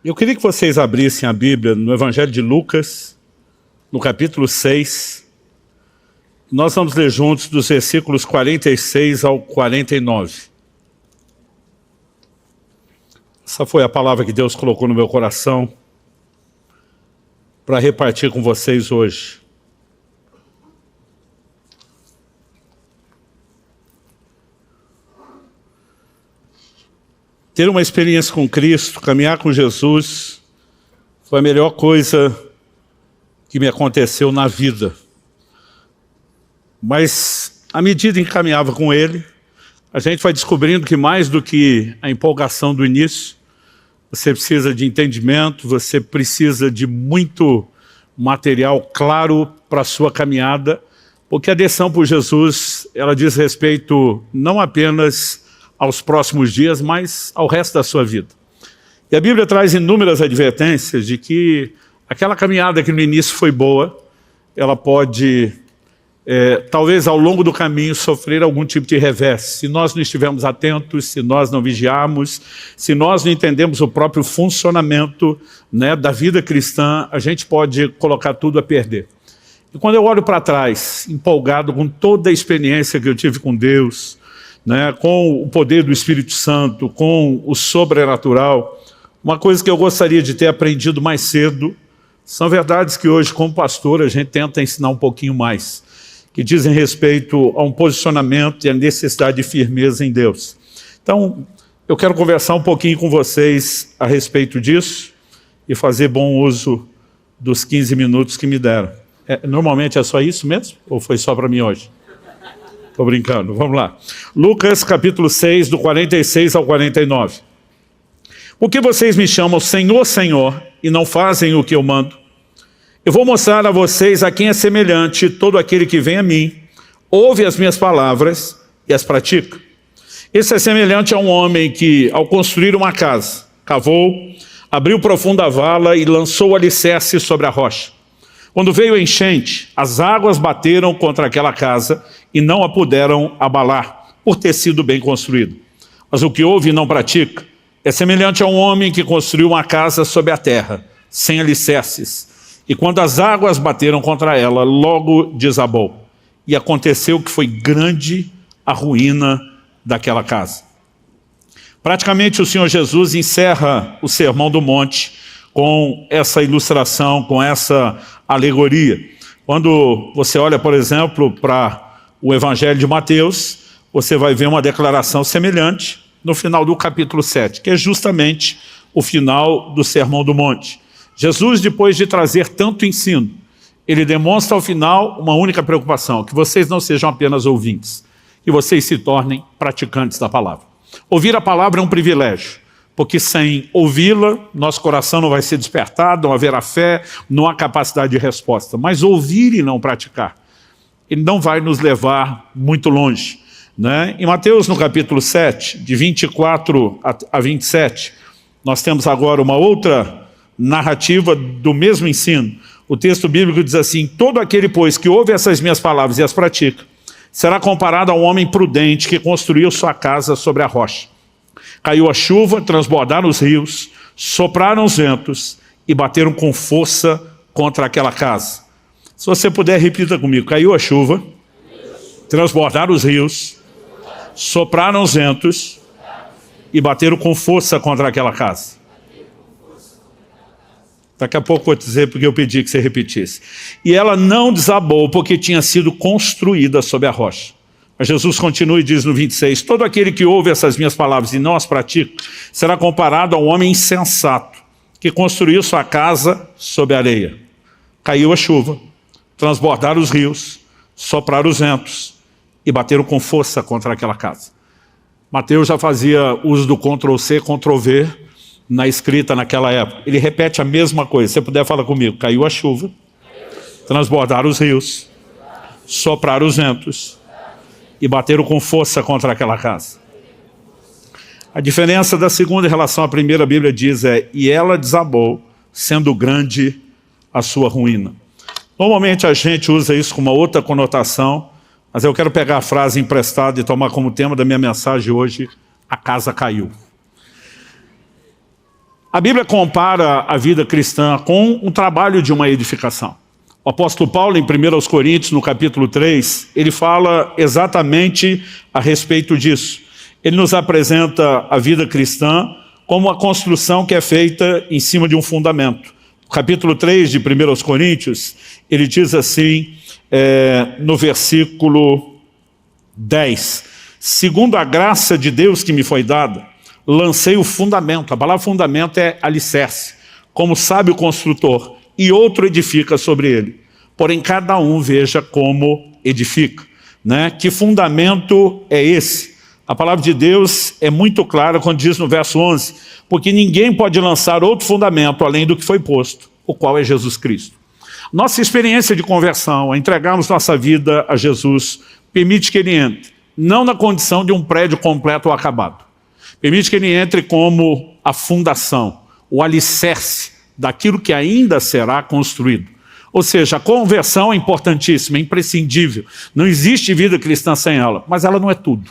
Eu queria que vocês abrissem a Bíblia no Evangelho de Lucas, no capítulo 6. Nós vamos ler juntos dos versículos 46 ao 49. Essa foi a palavra que Deus colocou no meu coração para repartir com vocês hoje. Ter uma experiência com Cristo, caminhar com Jesus, foi a melhor coisa que me aconteceu na vida. Mas, à medida em que caminhava com Ele, a gente vai descobrindo que mais do que a empolgação do início, você precisa de entendimento, você precisa de muito material claro para a sua caminhada, porque a decisão por Jesus, ela diz respeito não apenas aos próximos dias, mas ao resto da sua vida. E a Bíblia traz inúmeras advertências de que aquela caminhada que no início foi boa, ela pode, talvez ao longo do caminho, sofrer algum tipo de revés. Se nós não estivermos atentos, se nós não vigiarmos, se nós não entendemos o próprio funcionamento, da vida cristã, a gente pode colocar tudo a perder. E quando eu olho para trás, empolgado com toda a experiência que eu tive com Deus, com o poder do Espírito Santo, com o sobrenatural, uma coisa que eu gostaria de ter aprendido mais cedo, são verdades que hoje, como pastor, a gente tenta ensinar um pouquinho mais, que dizem respeito a um posicionamento e a necessidade de firmeza em Deus. Então, eu quero conversar um pouquinho com vocês a respeito disso e fazer bom uso dos 15 minutos que me deram. Normalmente é só isso mesmo? Ou foi só para mim hoje? Estou brincando, vamos lá. Lucas capítulo 6, do 46 ao 49. O que vocês me chamam Senhor, Senhor, e não fazem o que eu mando? Eu vou mostrar a vocês a quem é semelhante todo aquele que vem a mim, ouve as minhas palavras e as pratica. Esse é semelhante a um homem que, ao construir uma casa, cavou, abriu profunda vala e lançou o alicerce sobre a rocha. Quando veio a enchente, as águas bateram contra aquela casa e não a puderam abalar, por ter sido bem construído. Mas o que ouve e não pratica é semelhante a um homem que construiu uma casa sobre a terra, sem alicerces. E quando as águas bateram contra ela, logo desabou. E aconteceu que foi grande a ruína daquela casa. Praticamente o Senhor Jesus encerra o Sermão do Monte com essa ilustração, com essa alegoria. Quando você olha, por exemplo, para o Evangelho de Mateus, você vai ver uma declaração semelhante no final do capítulo 7, que é justamente o final do Sermão do Monte. Jesus, depois de trazer tanto ensino, ele demonstra ao final uma única preocupação, que vocês não sejam apenas ouvintes, que vocês se tornem praticantes da palavra. Ouvir a palavra é um privilégio, porque sem ouvi-la, nosso coração não vai ser despertado, não haverá fé, não há capacidade de resposta. Mas ouvir e não praticar, ele não vai nos levar muito longe. Em Mateus, no capítulo 7, de 24 a 27, nós temos agora uma outra narrativa do mesmo ensino. O texto bíblico diz assim: todo aquele, pois, que ouve essas minhas palavras e as pratica, será comparado a um homem prudente que construiu sua casa sobre a rocha. Caiu a chuva, transbordaram os rios, sopraram os ventos e bateram com força contra aquela casa. Se você puder, repita comigo. Caiu a chuva, transbordaram os rios, sopraram os ventos e bateram com força contra aquela casa. Daqui a pouco vou te dizer porque eu pedi que você repetisse. E ela não desabou porque tinha sido construída sobre a rocha. Mas Jesus continua e diz no 26, todo aquele que ouve essas minhas palavras e não as pratica, será comparado a um homem insensato, que construiu sua casa sobre a areia. Caiu a chuva, transbordaram os rios, sopraram os ventos e bateram com força contra aquela casa. Mateus já fazia uso do Ctrl+C, Ctrl+V na escrita naquela época. Ele repete a mesma coisa. Se você puder, fala comigo. Caiu a chuva, transbordaram os rios, sopraram os ventos e bateram com força contra aquela casa. A diferença da segunda em relação à primeira, a Bíblia diz e ela desabou, sendo grande a sua ruína. Normalmente a gente usa isso com uma outra conotação, mas eu quero pegar a frase emprestada e tomar como tema da minha mensagem hoje, a casa caiu. A Bíblia compara a vida cristã com um trabalho de uma edificação. O apóstolo Paulo, em 1 Coríntios, no capítulo 3, ele fala exatamente a respeito disso. Ele nos apresenta a vida cristã como uma construção que é feita em cima de um fundamento. No capítulo 3 de 1 Coríntios, ele diz assim, no versículo 10, segundo a graça de Deus que me foi dada, lancei o fundamento. A palavra fundamento é alicerce, como sabe o construtor, e outro edifica sobre ele. Porém, cada um veja como edifica, né? Que fundamento é esse? A palavra de Deus é muito clara quando diz no verso 11, porque ninguém pode lançar outro fundamento além do que foi posto, o qual é Jesus Cristo. Nossa experiência de conversão, a entregarmos nossa vida a Jesus, permite que ele entre, não na condição de um prédio completo ou acabado. Permite que ele entre como a fundação, o alicerce daquilo que ainda será construído. Ou seja, a conversão é importantíssima, é imprescindível. Não existe vida cristã sem ela, mas ela não é tudo.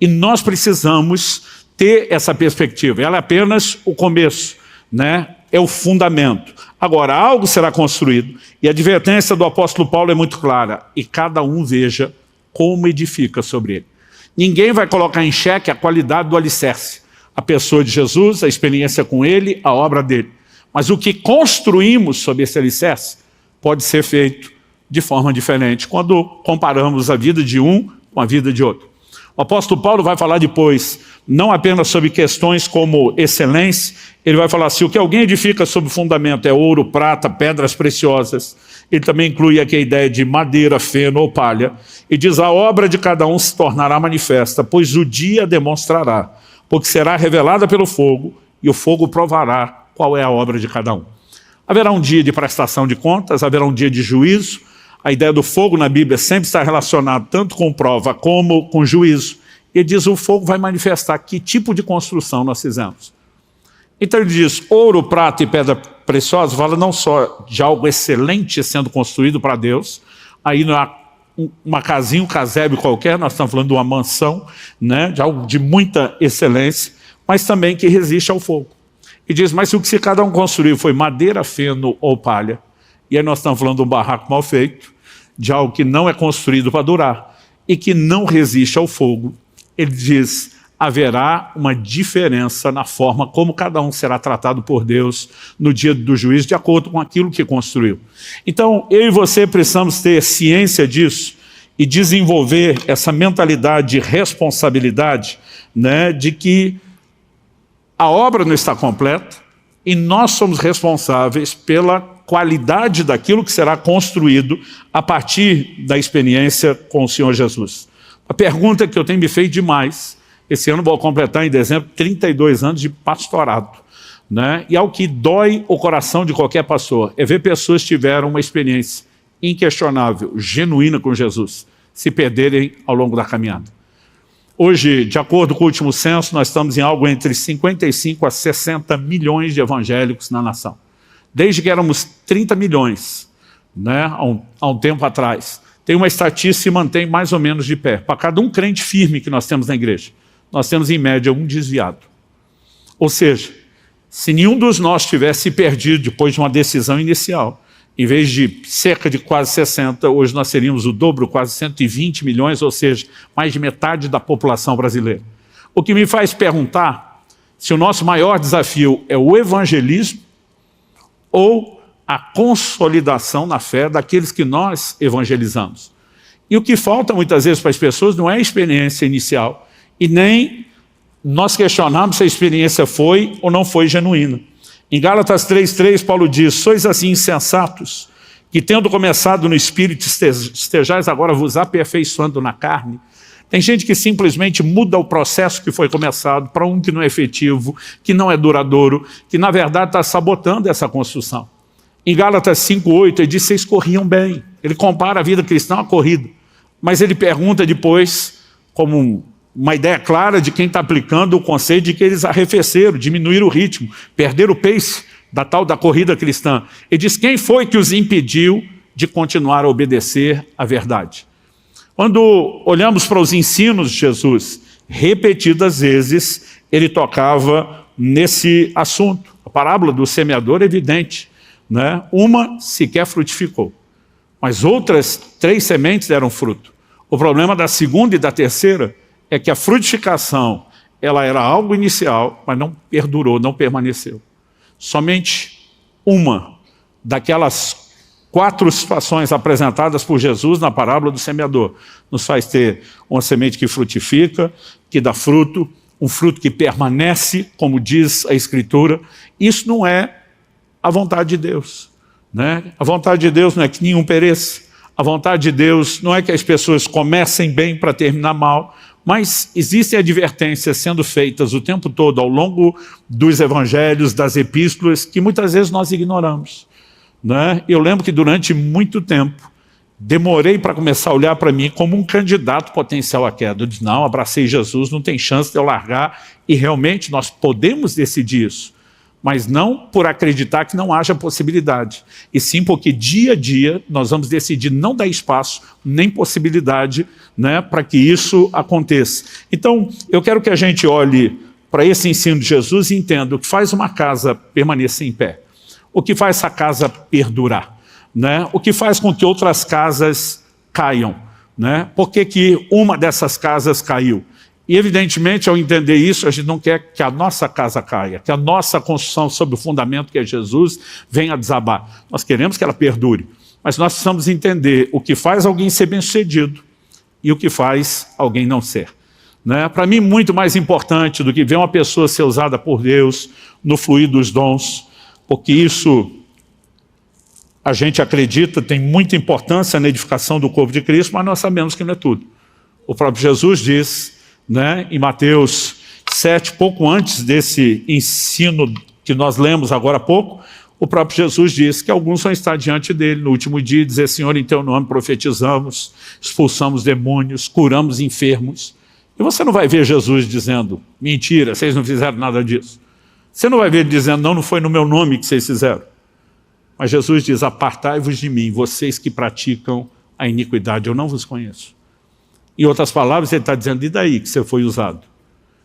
E nós precisamos ter essa perspectiva. Ela é apenas o começo, né? É o fundamento. Agora, algo será construído, e a advertência do apóstolo Paulo é muito clara, e cada um veja como edifica sobre ele. Ninguém vai colocar em xeque a qualidade do alicerce. A pessoa de Jesus, a experiência com ele, a obra dele. Mas o que construímos sobre esse alicerce pode ser feito de forma diferente, quando comparamos a vida de um com a vida de outro. O apóstolo Paulo vai falar depois, não apenas sobre questões como excelência, ele vai falar assim, o que alguém edifica sobre o fundamento é ouro, prata, pedras preciosas. Ele também inclui aqui a ideia de madeira, feno ou palha. E diz, a obra de cada um se tornará manifesta, pois o dia demonstrará, porque será revelada pelo fogo, e o fogo provará qual é a obra de cada um. Haverá um dia de prestação de contas, haverá um dia de juízo. A ideia do fogo na Bíblia sempre está relacionada tanto com prova como com juízo. Ele diz, o fogo vai manifestar que tipo de construção nós fizemos. Então ele diz, ouro, prata e pedra preciosa, fala não só de algo excelente sendo construído para Deus, aí não há uma casinha, um casebre qualquer, nós estamos falando de uma mansão, né, de algo de muita excelência, mas também que resiste ao fogo. E diz, mas o que se cada um construiu foi madeira, feno ou palha, e aí nós estamos falando de um barraco mal feito, de algo que não é construído para durar, e que não resiste ao fogo, ele diz, haverá uma diferença na forma como cada um será tratado por Deus no dia do juízo, de acordo com aquilo que construiu. Então, eu e você precisamos ter ciência disso e desenvolver essa mentalidade de responsabilidade, né, de que a obra não está completa e nós somos responsáveis pela qualidade daquilo que será construído a partir da experiência com o Senhor Jesus. A pergunta que eu tenho me feito demais, esse ano vou completar em dezembro 32 anos de pastorado, né? E ao que dói o coração de qualquer pastor é ver pessoas que tiveram uma experiência inquestionável, genuína com Jesus, se perderem ao longo da caminhada. Hoje, de acordo com o último censo, nós estamos em algo entre 55 a 60 milhões de evangélicos na nação. Desde que éramos 30 milhões, né, há um tempo atrás. Tem uma estatística que se mantém mais ou menos de pé. Para cada um crente firme que nós temos na igreja, nós temos em média um desviado. Ou seja, se nenhum dos nós tivesse perdido depois de uma decisão inicial, em vez de cerca de quase 60, hoje nós seríamos o dobro, quase 120 milhões, ou seja, mais de metade da população brasileira. O que me faz perguntar se o nosso maior desafio é o evangelismo ou a consolidação na fé daqueles que nós evangelizamos. E o que falta muitas vezes para as pessoas não é a experiência inicial, e nem nós questionamos se a experiência foi ou não foi genuína. Em Gálatas 3,3, Paulo diz, sois assim insensatos, que tendo começado no Espírito, estejais agora vos aperfeiçoando na carne. Tem gente que simplesmente muda o processo que foi começado para um que não é efetivo, que não é duradouro, que na verdade está sabotando essa construção. Em Gálatas 5,8, ele diz, vocês corriam bem. Ele compara a vida cristã à corrida. Mas ele pergunta depois, como uma ideia clara de quem está aplicando o conceito de que eles arrefeceram, diminuíram o ritmo, perderam o pace da corrida cristã. Ele diz, quem foi que os impediu de continuar a obedecer à verdade? Quando olhamos para os ensinos de Jesus, repetidas vezes, ele tocava nesse assunto. A parábola do semeador é evidente, né? Uma sequer frutificou, mas outras 3 sementes deram fruto. O problema da segunda e da terceira é que a frutificação, ela era algo inicial, mas não perdurou, não permaneceu. Somente uma daquelas 4 situações apresentadas por Jesus na parábola do semeador nos faz ter uma semente que frutifica, que dá fruto, um fruto que permanece, como diz a Escritura. Isso não é a vontade de Deus, né? A vontade de Deus não é que nenhum pereça. A vontade de Deus não é que as pessoas comecem bem para terminar mal, mas existem advertências sendo feitas o tempo todo ao longo dos evangelhos, das epístolas, que muitas vezes nós ignoramos, né? Eu lembro que durante muito tempo demorei para começar a olhar para mim como um candidato potencial à queda. Eu disse, não, abracei Jesus, não tem chance de eu largar, e realmente nós podemos decidir isso, mas não por acreditar que não haja possibilidade, e sim porque dia a dia nós vamos decidir não dar espaço nem possibilidade, né, para que isso aconteça. Então, eu quero que a gente olhe para esse ensino de Jesus e entenda o que faz uma casa permanecer em pé, o que faz essa casa perdurar, né? O que faz com que outras casas caiam, né? Por que uma dessas casas caiu? E evidentemente, ao entender isso, a gente não quer que a nossa casa caia, que a nossa construção sobre o fundamento que é Jesus venha a desabar. Nós queremos que ela perdure, mas nós precisamos entender o que faz alguém ser bem-sucedido e o que faz alguém não ser, né? Para mim, muito mais importante do que ver uma pessoa ser usada por Deus no fluir dos dons, porque isso a gente acredita, tem muita importância na edificação do corpo de Cristo, mas nós sabemos que não é tudo. O próprio Jesus diz, né, em Mateus 7, pouco antes desse ensino que nós lemos agora há pouco, o próprio Jesus diz que alguns vão estar diante dele no último dia e dizer, Senhor, em teu nome profetizamos, expulsamos demônios, curamos enfermos. E você não vai ver Jesus dizendo, mentira, vocês não fizeram nada disso. Você não vai ver ele dizendo, não foi no meu nome que vocês fizeram. Mas Jesus diz, apartai-vos de mim, vocês que praticam a iniquidade, eu não vos conheço. Em outras palavras, ele está dizendo, e daí que você foi usado?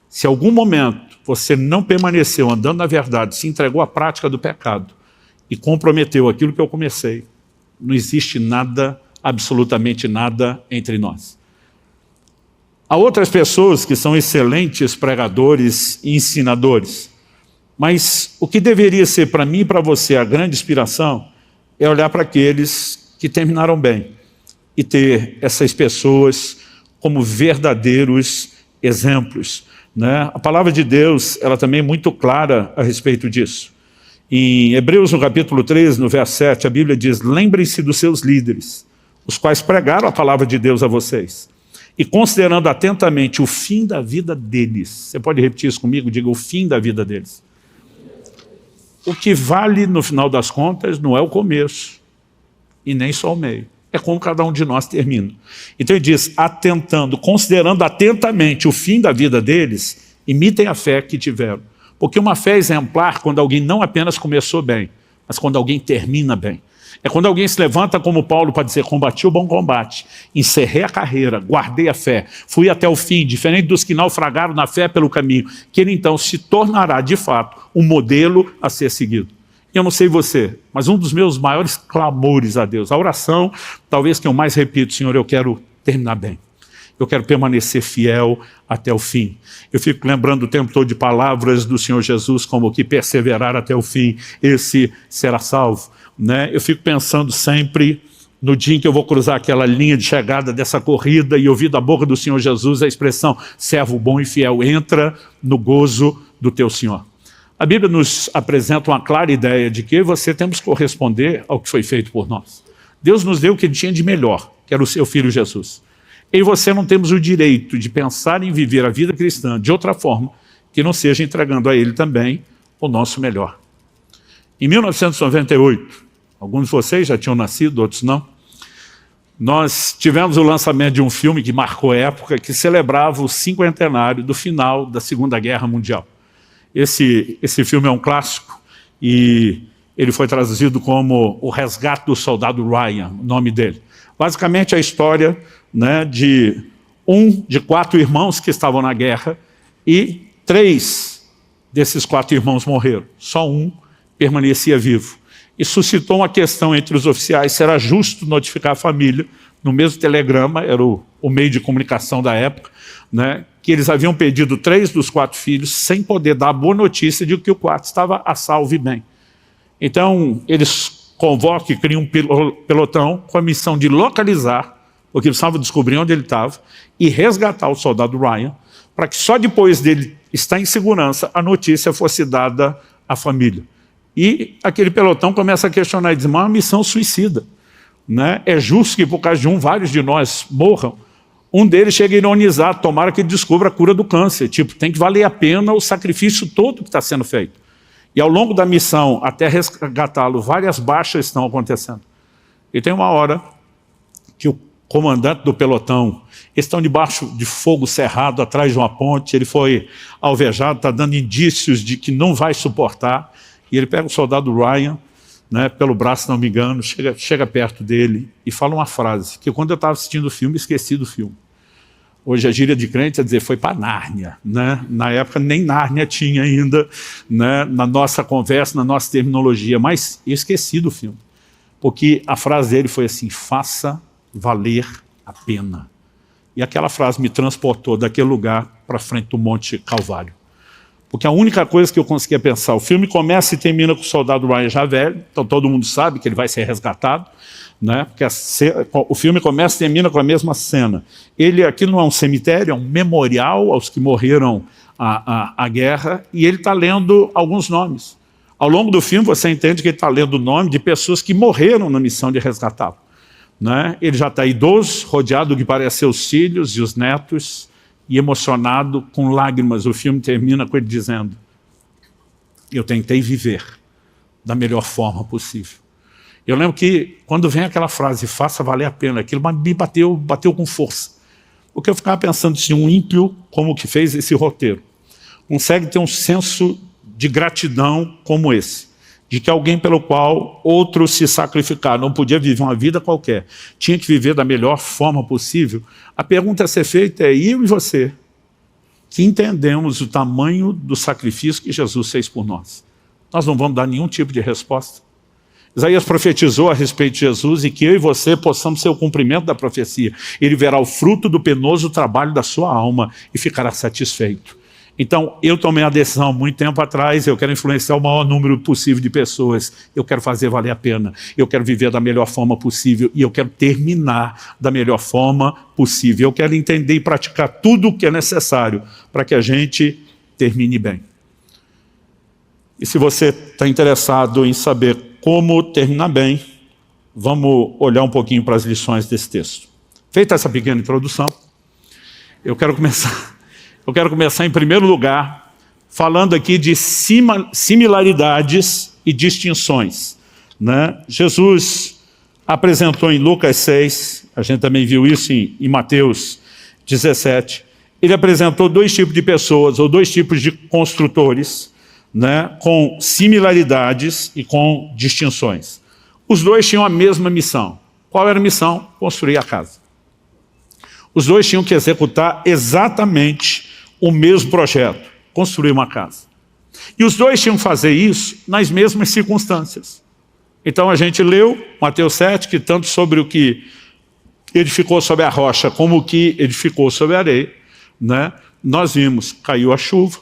Se em algum momento você não permaneceu andando na verdade, se entregou à prática do pecado e comprometeu aquilo que eu comecei, não existe nada, absolutamente nada entre nós. Há outras pessoas que são excelentes pregadores e ensinadores, mas o que deveria ser para mim e para você a grande inspiração é olhar para aqueles que terminaram bem e ter essas pessoas como verdadeiros exemplos, né? A palavra de Deus, ela também é muito clara a respeito disso. Em Hebreus, no capítulo 13, no verso 7, a Bíblia diz, lembrem-se dos seus líderes, os quais pregaram a palavra de Deus a vocês, e considerando atentamente o fim da vida deles. Você pode repetir isso comigo? Diga o fim da vida deles. O que vale, no final das contas, não é o começo, e nem só o meio. É como cada um de nós termina. Então ele diz, atentando, considerando atentamente o fim da vida deles, imitem a fé que tiveram. Porque uma fé exemplar, quando alguém não apenas começou bem, mas quando alguém termina bem. É quando alguém se levanta como Paulo para dizer, combati o bom combate, encerrei a carreira, guardei a fé, fui até o fim, diferente dos que naufragaram na fé pelo caminho, que ele então se tornará, de fato, um modelo a ser seguido. Eu não sei você, mas um dos meus maiores clamores a Deus, a oração, talvez que eu mais repito, Senhor, eu quero terminar bem. Eu quero permanecer fiel até o fim. Eu fico lembrando o tempo todo de palavras do Senhor Jesus, como que perseverar até o fim, esse será salvo, né? Eu fico pensando sempre no dia em que eu vou cruzar aquela linha de chegada dessa corrida e ouvir da boca do Senhor Jesus a expressão, servo bom e fiel, entra no gozo do teu Senhor. A Bíblia nos apresenta uma clara ideia de que você temos que corresponder ao que foi feito por nós. Deus nos deu o que ele tinha de melhor, que era o seu Filho Jesus. Eu e você não temos o direito de pensar em viver a vida cristã de outra forma que não seja entregando a ele também o nosso melhor. Em 1998, alguns de vocês já tinham nascido, outros não, nós tivemos o lançamento de um filme que marcou a época, que celebrava o cinquentenário do final da Segunda Guerra Mundial. Esse filme é um clássico e ele foi traduzido como O Resgate do Soldado Ryan, o nome dele. Basicamente a história, né, de 4 irmãos que estavam na guerra e 3 desses 4 irmãos morreram. Só um permanecia vivo. E suscitou uma questão entre os oficiais se era justo notificar a família, no mesmo telegrama, era o meio de comunicação da época, né, que eles haviam perdido 3 dos 4 filhos sem poder dar a boa notícia de que o 4 estava a salvo e bem. Então, eles convocam e criam um pelotão com a missão de localizar, porque eles precisavam descobrir onde ele estava, e resgatar o soldado Ryan, para que só depois dele estar em segurança, a notícia fosse dada à família. E aquele pelotão começa a questionar e diz, mas é uma missão suicida, né? É justo que por causa de vários de nós morram. Um deles chega a ironizar, tomara que ele descubra a cura do câncer. Tipo, tem que valer a pena o sacrifício todo que está sendo feito. E ao longo da missão, até resgatá-lo, várias baixas estão acontecendo. E tem uma hora que o comandante do pelotão, eles estão debaixo de fogo cerrado, atrás de uma ponte, ele foi alvejado, está dando indícios de que não vai suportar, e ele pega o soldado Ryan, né, pelo braço, se não me engano, chega perto dele e fala uma frase, que quando eu estava assistindo o filme, esqueci do filme. Hoje a gíria de crente é dizer, foi para Nárnia, né? Na época nem Nárnia tinha ainda, né, na nossa conversa, na nossa terminologia, mas eu esqueci do filme. Porque a frase dele foi assim, faça valer a pena. E aquela frase me transportou daquele lugar para frente do Monte Calvário. Porque a única coisa que eu conseguia pensar, o filme começa e termina com o soldado Ryan já velho, então todo mundo sabe que ele vai ser resgatado, né? Porque o filme começa e termina com a mesma cena. Aquilo não é um cemitério, é um memorial aos que morreram a guerra, e ele está lendo alguns nomes. Ao longo do filme você entende que ele está lendo o nome de pessoas que morreram na missão de resgatá-lo, né? Ele já está idoso, rodeado do que parece ser os filhos e os netos, e emocionado, com lágrimas. O filme termina com ele dizendo, eu tentei viver da melhor forma possível. Eu lembro que quando vem aquela frase, faça valer a pena, aquilo me bateu com força. Porque eu ficava pensando se um ímpio como o que fez esse roteiro consegue ter um senso de gratidão como esse, de que alguém pelo qual outro se sacrificar, não podia viver uma vida qualquer, tinha que viver da melhor forma possível. A pergunta a ser feita é, eu e você, que entendemos o tamanho do sacrifício que Jesus fez por nós, nós não vamos dar nenhum tipo de resposta? Isaías profetizou a respeito de Jesus e que eu e você possamos ser o cumprimento da profecia. Ele verá o fruto do penoso trabalho da sua alma e ficará satisfeito. Então, eu tomei a decisão muito tempo atrás, eu quero influenciar o maior número possível de pessoas, eu quero fazer valer a pena, eu quero viver da melhor forma possível e eu quero terminar da melhor forma possível. Eu quero entender e praticar tudo o que é necessário para que a gente termine bem. E se você está interessado em saber como terminar bem, vamos olhar um pouquinho para as lições desse texto. Feita essa pequena introdução, eu quero começar em primeiro lugar falando aqui de similaridades e distinções, né? Jesus apresentou em Lucas 6, a gente também viu isso em Mateus 17, ele apresentou 2 tipos de pessoas, ou 2 tipos de construtores, né, com similaridades e com distinções. Os 2 tinham a mesma missão. Qual era a missão? Construir a casa. Os 2 tinham que executar exatamente o mesmo projeto, construir uma casa. E os 2 tinham que fazer isso nas mesmas circunstâncias. Então a gente leu Mateus 7, que tanto sobre o que edificou sobre a rocha, como o que edificou sobre a areia, né? Nós vimos, caiu a chuva,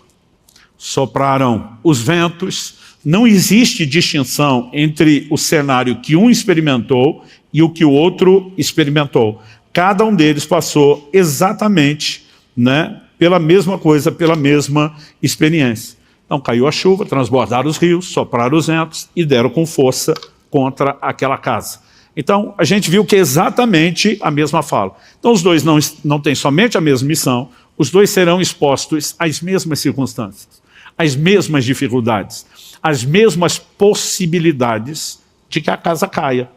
sopraram os ventos, não existe distinção entre o cenário que um experimentou e o que o outro experimentou. Cada um deles passou exatamente, né, pela mesma coisa, pela mesma experiência. Então caiu a chuva, transbordaram os rios, sopraram os ventos e deram com força contra aquela casa. Então a gente viu que é exatamente a mesma fala. Então os 2 não têm somente a mesma missão, os 2 serão expostos às mesmas circunstâncias, às mesmas dificuldades, às mesmas possibilidades de que a casa caia.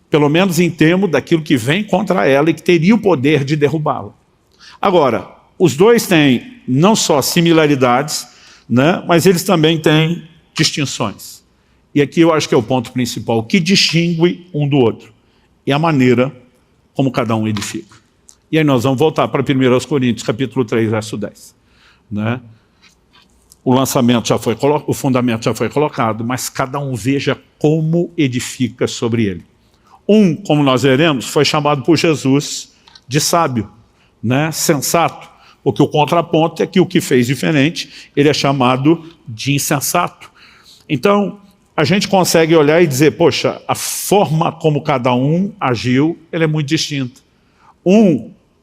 Pelo menos em termos daquilo que vem contra ela e que teria o poder de derrubá-la. Agora, os 2 têm não só similaridades, né, mas eles também têm distinções. E aqui eu acho que é o ponto principal. O que distingue um do outro é a maneira como cada um edifica. E aí nós vamos voltar para 1 Coríntios, capítulo 3, verso 10. Né? o fundamento já foi colocado, mas cada um veja como edifica sobre ele. Como nós veremos, foi chamado por Jesus de sábio, né? Sensato, porque o contraponto é que o que fez diferente, ele é chamado de insensato. Então, a gente consegue olhar e dizer, poxa, a forma como cada um agiu, ela é muito distinta.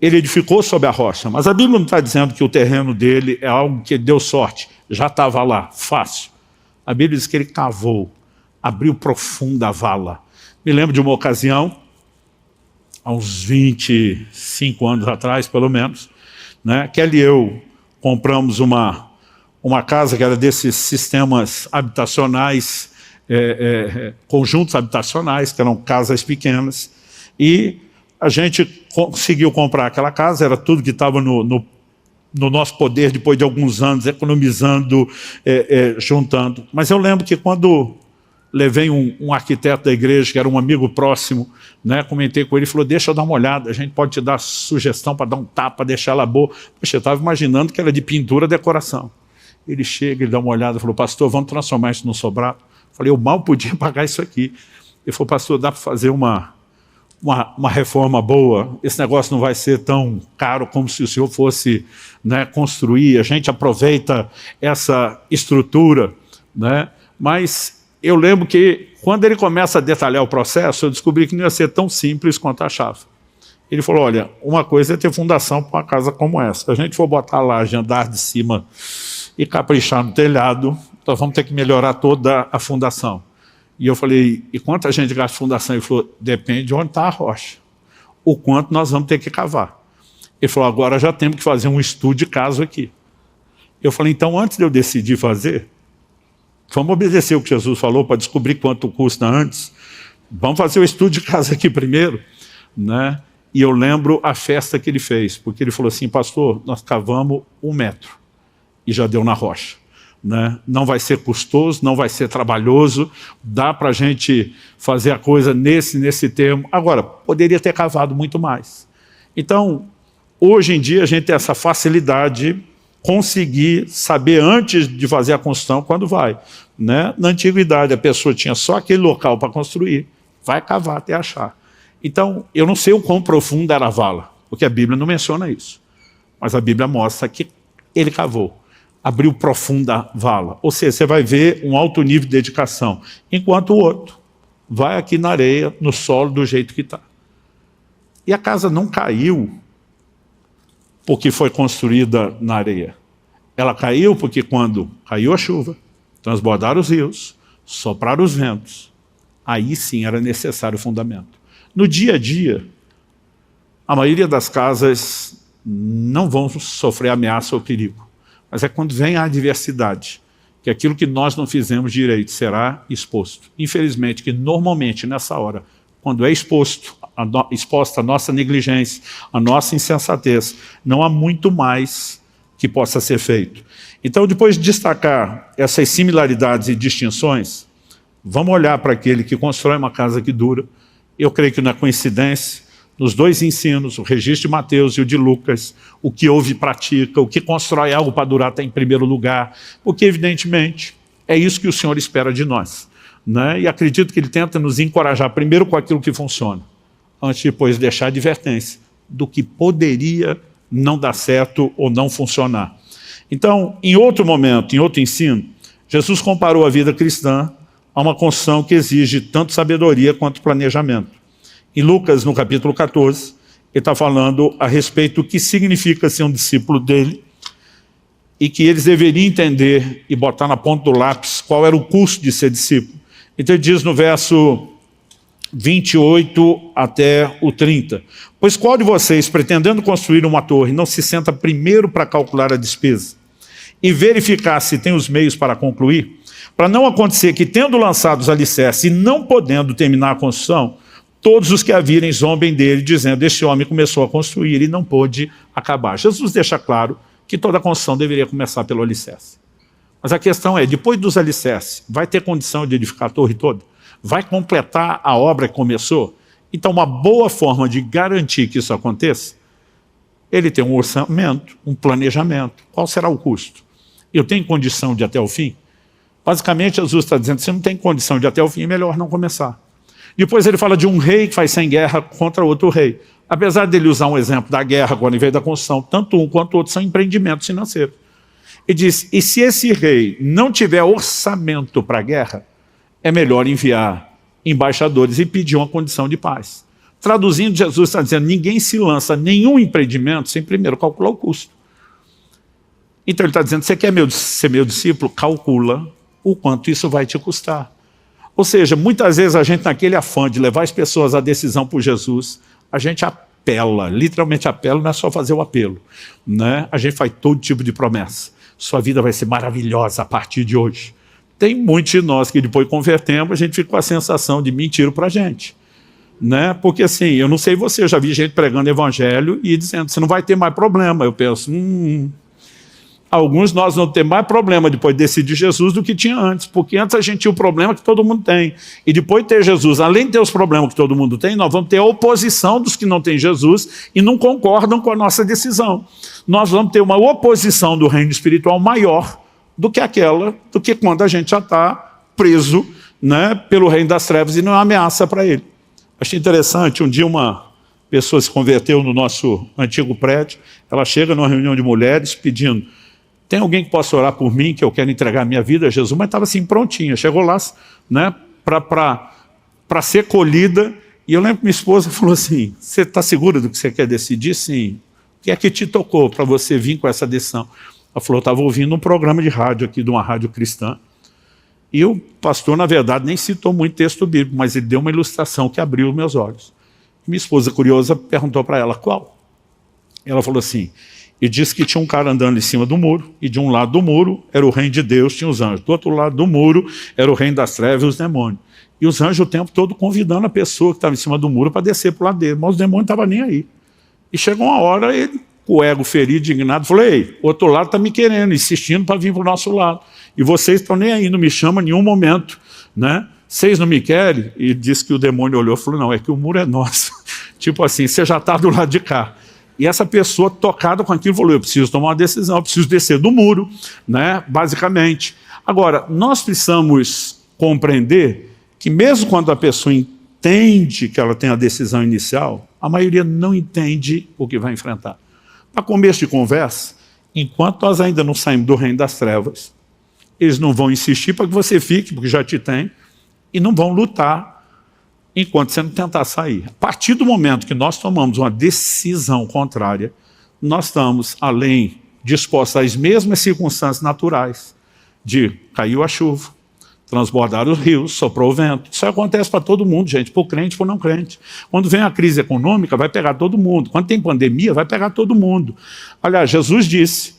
Ele edificou sobre a rocha, mas a Bíblia não está dizendo que o terreno dele é algo que deu sorte, já estava lá, fácil. A Bíblia diz que ele cavou, abriu profunda vala. Me lembro de uma ocasião, há uns 25 anos atrás, pelo menos, né, Kelly e eu compramos uma casa que era desses sistemas habitacionais, conjuntos habitacionais, que eram casas pequenas, e a gente conseguiu comprar aquela casa, era tudo que estava no nosso poder, depois de alguns anos, economizando, juntando. Mas eu lembro que quando levei um arquiteto da igreja, que era um amigo próximo, né, comentei com ele, ele falou, deixa eu dar uma olhada, a gente pode te dar sugestão para dar um tapa, deixar ela boa. Poxa, eu estava imaginando que era de pintura, decoração. Ele chega, ele dá uma olhada, falou, pastor, vamos transformar isso num sobrado? Falei, eu mal podia pagar isso aqui. Ele falou, pastor, dá para fazer uma reforma boa, esse negócio não vai ser tão caro como se o senhor fosse, né, construir, a gente aproveita essa estrutura, né? Mas eu lembro que quando ele começa a detalhar o processo, eu descobri que não ia ser tão simples quanto achava. Ele falou, olha, uma coisa é ter fundação para uma casa como essa, se a gente for botar lá de andar de cima e caprichar no telhado, nós vamos ter que melhorar toda a fundação. E eu falei, e quanto a gente gasta fundação? Ele falou, depende de onde está a rocha. O quanto nós vamos ter que cavar. Ele falou, agora já temos que fazer um estudo de caso aqui. Eu falei, então antes de eu decidir fazer, vamos obedecer o que Jesus falou para descobrir quanto custa antes. Vamos fazer o estudo de caso aqui primeiro, né? E eu lembro a festa que ele fez, porque ele falou assim, pastor, nós cavamos 1 metro e já deu na rocha. Né? Não vai ser custoso, não vai ser trabalhoso, dá para a gente fazer a coisa nesse termo. Agora, poderia ter cavado muito mais. Então, hoje em dia a gente tem essa facilidade de conseguir saber antes de fazer a construção quando vai. Né? Na antiguidade a pessoa tinha só aquele local para construir, vai cavar até achar. Então, eu não sei o quão profunda era a vala, porque a Bíblia não menciona isso. Mas a Bíblia mostra que ele cavou. Abriu profunda vala. Ou seja, você vai ver um alto nível de dedicação. Enquanto o outro vai aqui na areia, no solo, do jeito que está. E a casa não caiu porque foi construída na areia. Ela caiu porque quando caiu a chuva, transbordaram os rios, sopraram os ventos, aí sim era necessário o fundamento. No dia a dia, a maioria das casas não vão sofrer ameaça ou perigo. Mas é quando vem a adversidade, que aquilo que nós não fizemos direito será exposto. Infelizmente, que normalmente nessa hora, quando é exposta a nossa negligência, a nossa insensatez, não há muito mais que possa ser feito. Então, depois de destacar essas similaridades e distinções, vamos olhar para aquele que constrói uma casa que dura. Eu creio que não é coincidência, nos 2 ensinos, o registro de Mateus e o de Lucas, o que ouve e pratica, o que constrói algo para durar está em primeiro lugar, porque evidentemente é isso que o Senhor espera de nós. Né? E acredito que Ele tenta nos encorajar primeiro com aquilo que funciona, antes de depois deixar a advertência do que poderia não dar certo ou não funcionar. Então, em outro momento, em outro ensino, Jesus comparou a vida cristã a uma construção que exige tanto sabedoria quanto planejamento. Em Lucas, no capítulo 14, ele está falando a respeito do que significa ser um discípulo dele e que eles deveriam entender e botar na ponta do lápis qual era o custo de ser discípulo. Então ele diz no verso 28 até o 30, pois qual de vocês, pretendendo construir uma torre, não se senta primeiro para calcular a despesa e verificar se tem os meios para concluir? Para não acontecer que, tendo lançado os alicerces e não podendo terminar a construção, todos os que a virem zombem dele, dizendo, este homem começou a construir e não pôde acabar. Jesus deixa claro que toda a construção deveria começar pelo alicerce. Mas a questão é, depois dos alicerces, vai ter condição de edificar a torre toda? Vai completar a obra que começou? Então, uma boa forma de garantir que isso aconteça, ele tem um orçamento, um planejamento. Qual será o custo? Eu tenho condição de ir até o fim? Basicamente, Jesus está dizendo, se não tem condição de ir até o fim, é melhor não começar. Depois ele fala de um rei que faz sem guerra contra outro rei. Apesar dele usar um exemplo da guerra agora em vez da construção, tanto um quanto o outro são empreendimentos financeiros. Ele diz, e se esse rei não tiver orçamento para a guerra, é melhor enviar embaixadores e pedir uma condição de paz. Traduzindo, Jesus está dizendo, ninguém se lança nenhum empreendimento sem primeiro calcular o custo. Então ele está dizendo, você quer ser meu discípulo? Calcula o quanto isso vai te custar. Ou seja, muitas vezes a gente naquele afã de levar as pessoas à decisão por Jesus, a gente apela, literalmente apela, não é só fazer o apelo, né? A gente faz todo tipo de promessa. Sua vida vai ser maravilhosa a partir de hoje. Tem muitos de nós que depois convertemos, a gente fica com a sensação de mentiram para a gente. Né? Porque assim, eu não sei você, eu já vi gente pregando evangelho e dizendo, você não vai ter mais problema. Eu penso, alguns de nós vão ter mais problema depois de decidir Jesus do que tinha antes, porque antes a gente tinha o problema que todo mundo tem. E depois de ter Jesus, além de ter os problemas que todo mundo tem, nós vamos ter a oposição dos que não têm Jesus e não concordam com a nossa decisão. Nós vamos ter uma oposição do reino espiritual maior do que quando a gente já está preso, né, pelo reino das trevas e não é uma ameaça para ele. Achei interessante, um dia uma pessoa se converteu no nosso antigo prédio, ela chega numa reunião de mulheres pedindo, tem alguém que possa orar por mim, que eu quero entregar a minha vida a Jesus? Mas estava assim prontinha, chegou lá, né, para ser colhida, e eu lembro que minha esposa falou assim, você está segura do que você quer decidir? Sim. O que é que te tocou para você vir com essa decisão? Ela falou, eu estava ouvindo um programa de rádio aqui, de uma rádio cristã, e o pastor, na verdade, nem citou muito texto bíblico, mas ele deu uma ilustração que abriu os meus olhos. Minha esposa, curiosa, perguntou para ela, qual? Ela falou assim, e disse que tinha um cara andando em cima do muro, e de um lado do muro era o reino de Deus, tinha os anjos. Do outro lado do muro era o reino das trevas e os demônios. E os anjos o tempo todo convidando a pessoa que estava em cima do muro para descer para o lado dele, mas os demônios não estavam nem aí. E chegou uma hora, ele, com o ego ferido, indignado, falou, ei, o outro lado está me querendo, insistindo para vir para o nosso lado. E vocês estão nem aí, não me chamam em nenhum momento, né? Vocês não me querem? E disse que o demônio olhou e falou, não, é que o muro é nosso. Tipo assim, você já está do lado de cá. E essa pessoa, tocada com aquilo, falou, eu preciso tomar uma decisão, eu preciso descer do muro, né? Basicamente. Agora, nós precisamos compreender que mesmo quando a pessoa entende que ela tem a decisão inicial, a maioria não entende o que vai enfrentar. Para começo de conversa, enquanto nós ainda não saímos do reino das trevas, eles não vão insistir para que você fique, porque já te tem, e não vão lutar enquanto você não tentar sair. A partir do momento que nós tomamos uma decisão contrária, nós estamos, além de expostos às mesmas circunstâncias naturais, de caiu a chuva, transbordaram os rios, soprou o vento. Isso acontece para todo mundo, gente, para o crente e para o não crente. Quando vem a crise econômica, vai pegar todo mundo. Quando tem pandemia, vai pegar todo mundo. Aliás, Jesus disse,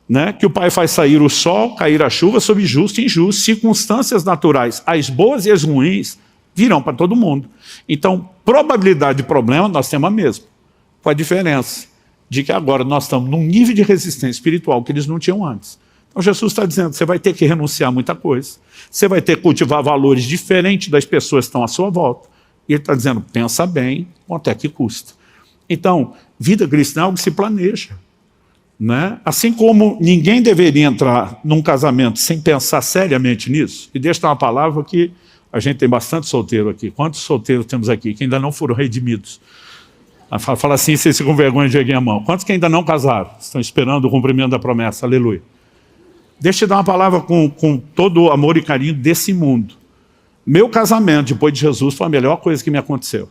né, que o Pai faz sair o sol, cair a chuva sobre justo e injusto. Circunstâncias naturais, as boas e as ruins, virão para todo mundo. Então, probabilidade de problema, nós temos a mesma. Com a diferença de que agora nós estamos num nível de resistência espiritual que eles não tinham antes. Então Jesus está dizendo, você vai ter que renunciar a muita coisa. Você vai ter que cultivar valores diferentes das pessoas que estão à sua volta. E ele está dizendo, pensa bem, quanto é que custa. Então, vida cristã é algo que se planeja. Né? Assim como ninguém deveria entrar num casamento sem pensar seriamente nisso, e deixa eu dar uma palavra que a gente tem bastante solteiro aqui. Quantos solteiros temos aqui que ainda não foram redimidos? Fala assim, vocês ficam com vergonha de erguer a mão. Quantos que ainda não casaram? Estão esperando o cumprimento da promessa, aleluia. Deixa eu dar uma palavra com todo o amor e carinho desse mundo. Meu casamento, depois de Jesus, foi a melhor coisa que me aconteceu.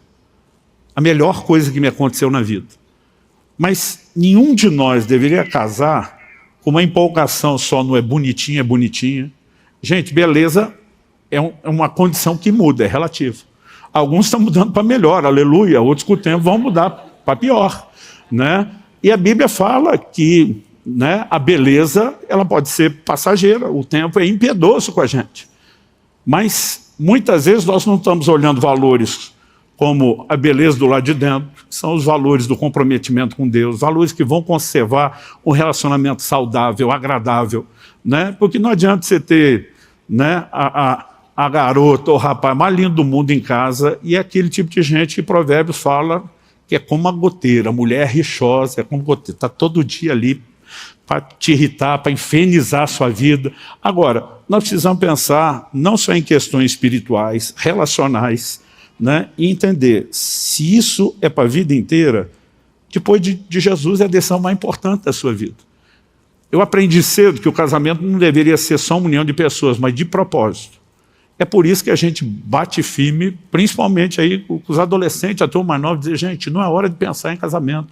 A melhor coisa que me aconteceu na vida. Mas nenhum de nós deveria casar com uma empolgação só no é bonitinha, é bonitinha. Gente, beleza é uma condição que muda, é relativa. Alguns estão mudando para melhor, aleluia. Outros com o tempo vão mudar para pior. Né? E a Bíblia fala que, né, a beleza ela pode ser passageira, o tempo é impiedoso com a gente. Mas muitas vezes nós não estamos olhando valores como a beleza do lado de dentro, que são os valores do comprometimento com Deus, valores que vão conservar um relacionamento saudável, agradável. Né? Porque não adianta você ter, né, a garota ou o rapaz mais lindo do mundo em casa e é aquele tipo de gente que Provérbios fala que é como uma goteira, a mulher rixosa, é como goteira, está todo dia ali para te irritar, para infernizar a sua vida. Agora, nós precisamos pensar não só em questões espirituais, relacionais, né, e entender se isso é para a vida inteira. Depois de Jesus é a decisão mais importante da sua vida. Eu aprendi cedo que o casamento não deveria ser só uma união de pessoas, mas de propósito. É por isso que a gente bate firme, principalmente aí com os adolescentes, a turma mais nova, dizer, gente, não é hora de pensar em casamento.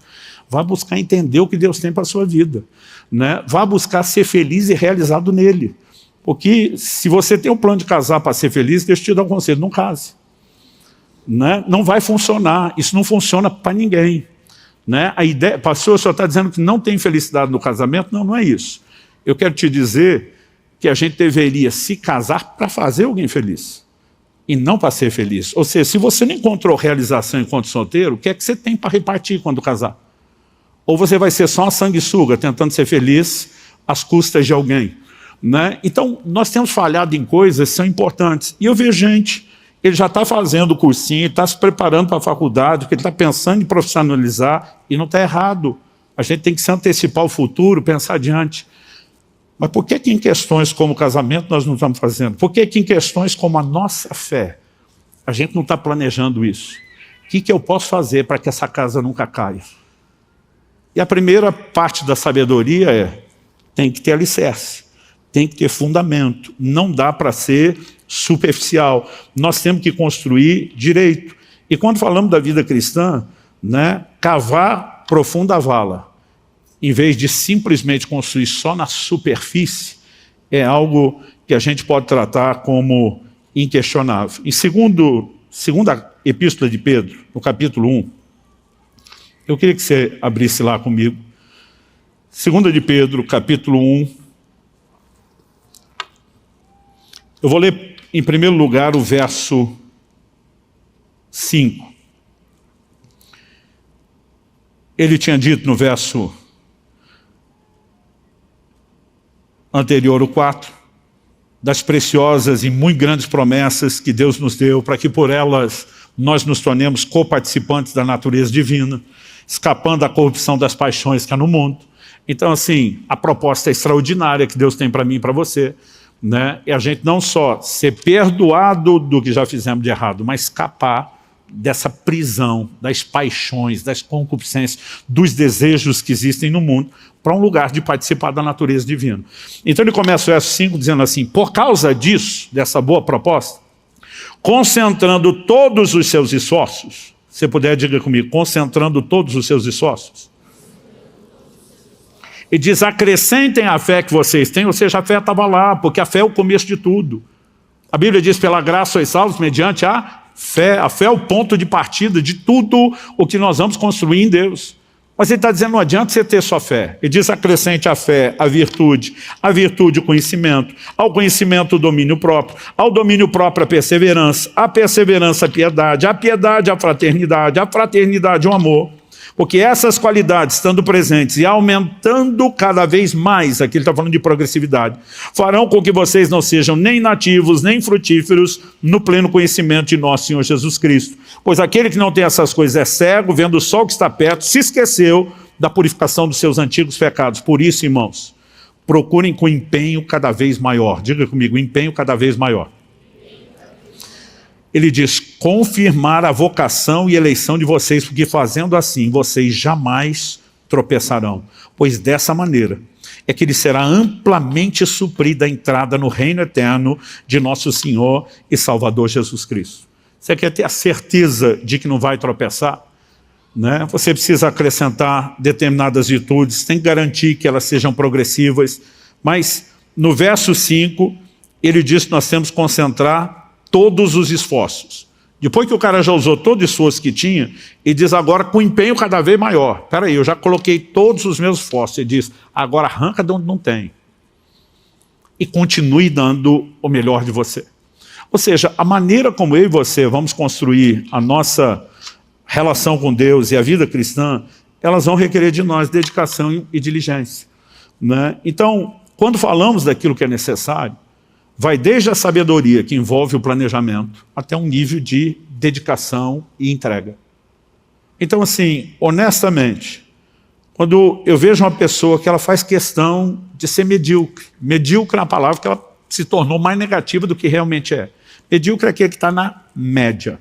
Vá buscar entender o que Deus tem para a sua vida, né? Vá buscar ser feliz e realizado nele. Porque se você tem um plano de casar para ser feliz, deixa eu te dar um conselho, não case. Né? Não vai funcionar, isso não funciona para ninguém. Né? A ideia, pastor, o senhor está dizendo que não tem felicidade no casamento? Não, não é isso. Eu quero te dizer que a gente deveria se casar para fazer alguém feliz e não para ser feliz. Ou seja, se você não encontrou realização enquanto solteiro, o que é que você tem para repartir quando casar? Ou você vai ser só uma sanguessuga tentando ser feliz às custas de alguém, né? Então, nós temos falhado em coisas que são importantes. E eu vejo gente, ele já está fazendo o cursinho, está se preparando para a faculdade, porque ele está pensando em profissionalizar, e não está errado. A gente tem que se antecipar ao futuro, pensar adiante. Mas por que em questões como o casamento nós não estamos fazendo? Por que em questões como a nossa fé, a gente não está planejando isso? O que eu posso fazer para que essa casa nunca caia? E a primeira parte da sabedoria é, tem que ter alicerce, tem que ter fundamento, não dá para ser superficial. Nós temos que construir direito. E quando falamos da vida cristã, né, cavar profunda a vala, em vez de simplesmente construir só na superfície, é algo que a gente pode tratar como inquestionável. Em segunda epístola de Pedro, no capítulo 1, eu queria que você abrisse lá comigo. Segunda de Pedro, capítulo 1. Eu vou ler, em primeiro lugar, o verso 5. Ele tinha dito no verso anterior, o 4, das preciosas e muito grandes promessas que Deus nos deu, para que por elas nós nos tornemos coparticipantes da natureza divina, escapando da corrupção das paixões que há no mundo. Então, assim, a proposta é extraordinária que Deus tem para mim e para você, né? E a gente não só ser perdoado do que já fizemos de errado, mas escapar dessa prisão, das paixões, das concupiscências, dos desejos que existem no mundo, para um lugar de participar da natureza divina. Então ele começa o verso 5 dizendo assim, por causa disso, dessa boa proposta, concentrando todos os seus esforços, se puder, diga comigo, concentrando todos os seus esforços, e diz, acrescentem a fé que vocês têm, ou seja, a fé estava lá, porque a fé é o começo de tudo. A Bíblia diz, pela graça sois salvos mediante a fé é o ponto de partida de tudo o que nós vamos construir em Deus. Mas ele está dizendo, não adianta você ter só fé. Ele diz, acrescente a fé, a virtude o conhecimento, ao conhecimento o domínio próprio, ao domínio próprio a perseverança a piedade, a fraternidade o amor. Porque essas qualidades, estando presentes e aumentando cada vez mais, aqui ele está falando de progressividade, farão com que vocês não sejam nem nativos, nem frutíferos no pleno conhecimento de nosso Senhor Jesus Cristo. Pois aquele que não tem essas coisas é cego, vendo o sol que está perto, se esqueceu da purificação dos seus antigos pecados. Por isso, irmãos, procurem com empenho cada vez maior. Diga comigo, empenho cada vez maior. Ele diz, confirmar a vocação e eleição de vocês, porque fazendo assim, vocês jamais tropeçarão. Pois dessa maneira é que lhe será amplamente suprida a entrada no reino eterno de nosso Senhor e Salvador Jesus Cristo. Você quer ter a certeza de que não vai tropeçar? Né? Você precisa acrescentar determinadas virtudes, tem que garantir que elas sejam progressivas, mas no verso 5, ele diz que nós temos que concentrar todos os esforços. Depois que o cara já usou todo o esforço que tinha, ele diz agora com empenho cada vez maior. Espera aí, eu já coloquei todos os meus esforços. Ele diz, agora arranca de onde não tem. E continue dando o melhor de você. Ou seja, a maneira como eu e você vamos construir a nossa relação com Deus e a vida cristã, elas vão requerer de nós dedicação e diligência. Né? Então, quando falamos daquilo que é necessário, vai desde a sabedoria, que envolve o planejamento, até um nível de dedicação e entrega. Então, assim, honestamente, Quando eu vejo uma pessoa que ela faz questão de ser medíocre. Medíocre é uma palavra que ela se tornou mais negativa do que realmente é. Medíocre é aquele que está na média.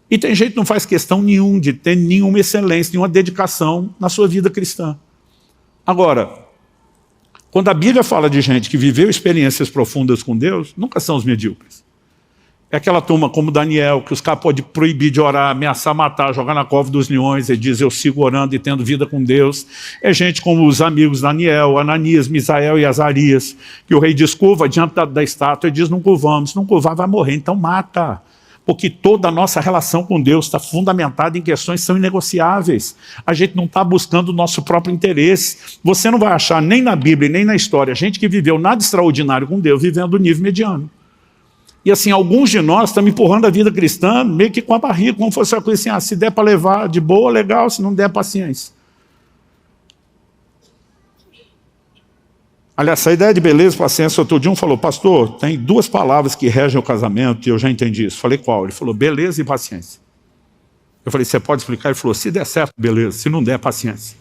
E tem gente que não faz questão nenhuma de ter nenhuma excelência, nenhuma dedicação na sua vida cristã. Agora, quando a Bíblia fala de gente que viveu experiências profundas com Deus, nunca são os medíocres. É aquela turma como Daniel, que os caras podem proibir de orar, ameaçar matar, jogar na cova dos leões, ele diz, eu sigo orando e tendo vida com Deus. É gente como os amigos Daniel, Ananias, Misael e Azarias, que o rei diz, curva diante da estátua, e diz, não curvamos, se não curvar vai morrer, então mata. Porque toda a nossa relação com Deus está fundamentada em questões que são inegociáveis. A gente não está buscando o nosso próprio interesse. Você não vai achar nem na Bíblia, nem na história, gente que viveu nada extraordinário com Deus, vivendo o nível mediano. E assim, alguns de nós estamos empurrando a vida cristã meio que com a barriga, como fosse uma coisa assim, se der para levar de boa, legal, se não der, paciência. Aliás, essa ideia de beleza e paciência, outro dia um falou, pastor, tem duas palavras que regem o casamento, e eu já entendi isso. Falei, qual? Ele falou, beleza e paciência. Eu falei, você pode explicar? Ele falou, se der certo, beleza, se não der, paciência.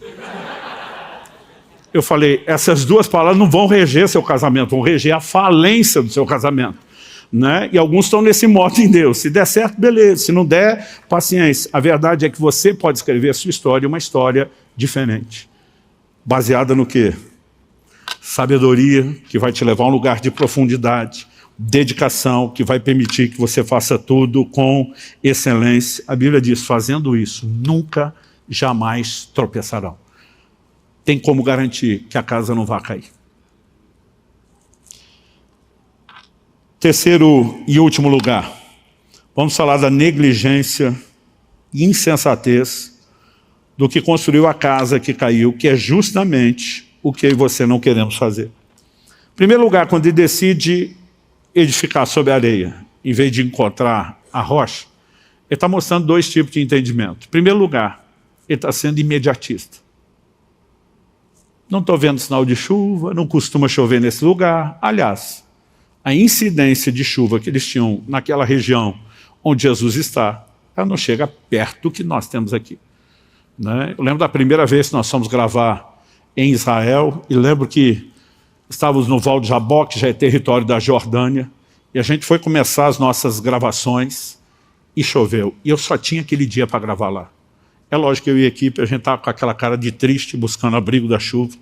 Eu falei, essas duas palavras não vão reger seu casamento, vão reger a falência do seu casamento. Né? E alguns estão nesse modo em Deus. Se der certo, beleza. Se não der, paciência. A verdade é que você pode escrever a sua história, uma história diferente. Baseada no quê? Sabedoria, que vai te levar a um lugar de profundidade. Dedicação, que vai permitir que você faça tudo com excelência. A Bíblia diz, fazendo isso, nunca, jamais tropeçarão. Tem como garantir que a casa não vai cair. Terceiro e último lugar, vamos falar da negligência e insensatez do que construiu a casa que caiu, que é justamente o que eu e você não queremos fazer. Em primeiro lugar, quando ele decide edificar sobre a areia, em vez de encontrar a rocha, ele está mostrando dois tipos de entendimento. Em primeiro lugar, ele está sendo imediatista. Não estou vendo sinal de chuva, não costuma chover nesse lugar. Aliás, a incidência de chuva que eles tinham naquela região onde Jesus está, ela não chega perto do que nós temos aqui. Né? Eu lembro da primeira vez que nós fomos gravar em Israel, e lembro que estávamos no Val de Jaboque, que já é território da Jordânia, e a gente foi começar as nossas gravações, e choveu. E eu só tinha aquele dia para gravar lá. É lógico que eu e a equipe, a gente estava com aquela cara de triste, buscando abrigo da chuva,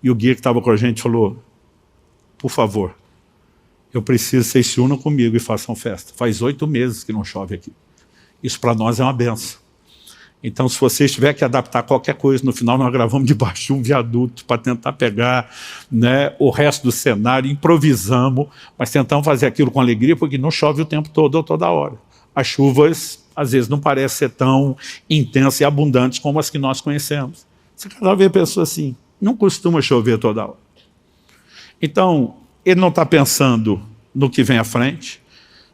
e o guia que estava com a gente falou, por favor, eu preciso que vocês se unam comigo e façam festa. Faz 8 meses que não chove aqui. Isso para nós é uma benção. Então, se vocês tiverem que adaptar qualquer coisa, no final nós gravamos debaixo de um viaduto para tentar pegar, né, o resto do cenário, improvisamos, mas tentamos fazer aquilo com alegria, porque não chove o tempo todo ou toda hora. As chuvas, às vezes, não parecem ser tão intensas e abundantes como as que nós conhecemos. Você cada vez pessoa assim, não costuma chover toda hora. Então, ele não está pensando no que vem à frente,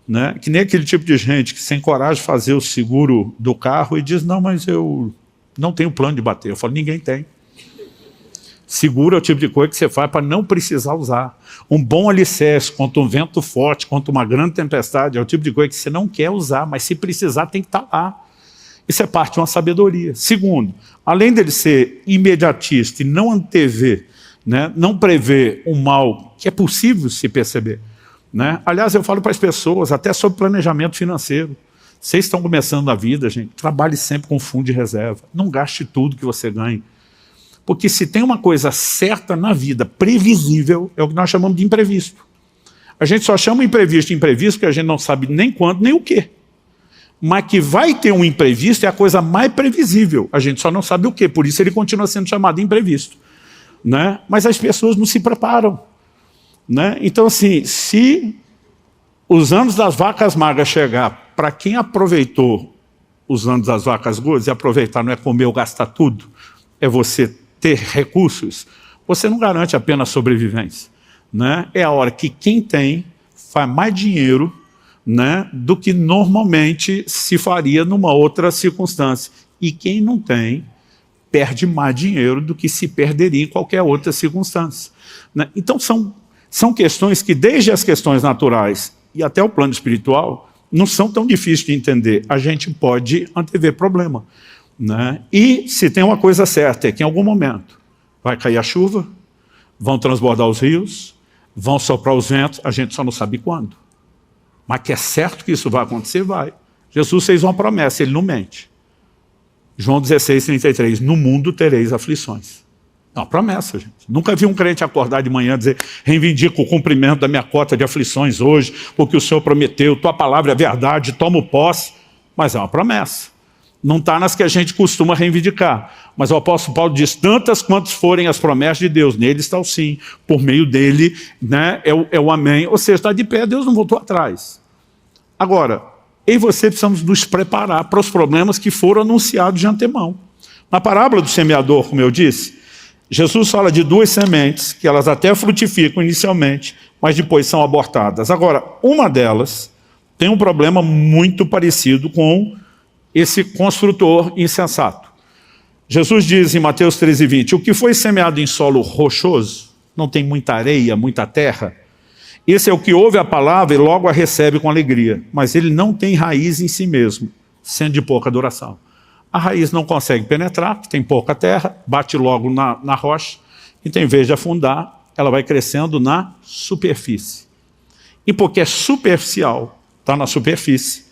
né? Que nem aquele tipo de gente que sem coragem de fazer o seguro do carro e diz, não, mas eu não tenho plano de bater. Eu falo, ninguém tem. Seguro é o tipo de coisa que você faz para não precisar usar. Um bom alicerce contra um vento forte, contra uma grande tempestade, é o tipo de coisa que você não quer usar, mas se precisar tem que estar lá. Isso é parte de uma sabedoria. Segundo, além dele ser imediatista e não antever, né, não prever um mal que é possível se perceber. Né? Aliás, eu falo para as pessoas, até sobre planejamento financeiro. Vocês estão começando na vida, gente, trabalhe sempre com fundo de reserva. Não gaste tudo que você ganhe. Porque se tem uma coisa certa na vida, previsível, é o que nós chamamos de imprevisto. A gente só chama imprevisto de imprevisto porque a gente não sabe nem quando, nem o quê. Mas que vai ter um imprevisto é a coisa mais previsível. A gente só não sabe o quê, por isso ele continua sendo chamado de imprevisto. Né? Mas as pessoas não se preparam. Né? Então, assim, se os anos das vacas magras chegar, para quem aproveitou os anos das vacas gordas, e aproveitar não é comer ou gastar tudo, é você ter recursos, você não garante apenas sobrevivência. Né? É a hora que quem tem faz mais dinheiro, né, do que normalmente se faria numa outra circunstância. E quem não tem, perde mais dinheiro do que se perderia em qualquer outra circunstância. Né? Então são questões que, desde as questões naturais e até o plano espiritual, não são tão difíceis de entender. A gente pode antever problema. né? E se tem uma coisa certa, é que em algum momento vai cair a chuva, vão transbordar os rios, vão soprar os ventos, a gente só não sabe quando. Mas que é certo que isso vai acontecer, vai. Jesus fez uma promessa, ele não mente. João 16:33, no mundo tereis aflições. É uma promessa, gente. Nunca vi um crente acordar de manhã e dizer, reivindico o cumprimento da minha cota de aflições hoje, porque o Senhor prometeu, tua palavra é verdade, tomo posse. Mas é uma promessa. Não está nas que a gente costuma reivindicar. Mas o apóstolo Paulo diz, tantas quantas forem as promessas de Deus, nele está o sim, por meio dele, né, é o amém. Ou seja, está de pé, Deus não voltou atrás. Agora, eu e você precisamos nos preparar para os problemas que foram anunciados de antemão. Na parábola do semeador, como eu disse, Jesus fala de duas sementes, que elas até frutificam inicialmente, mas depois são abortadas. Agora, uma delas tem um problema muito parecido com esse construtor insensato. Jesus diz em Mateus 13:20, o que foi semeado em solo rochoso, não tem muita areia, muita terra, esse é o que ouve a palavra e logo a recebe com alegria, mas ele não tem raiz em si mesmo, sendo de pouca duração. A raiz não consegue penetrar, tem pouca terra, bate logo na rocha, então em vez de afundar, ela vai crescendo na superfície. E porque é superficial, está na superfície,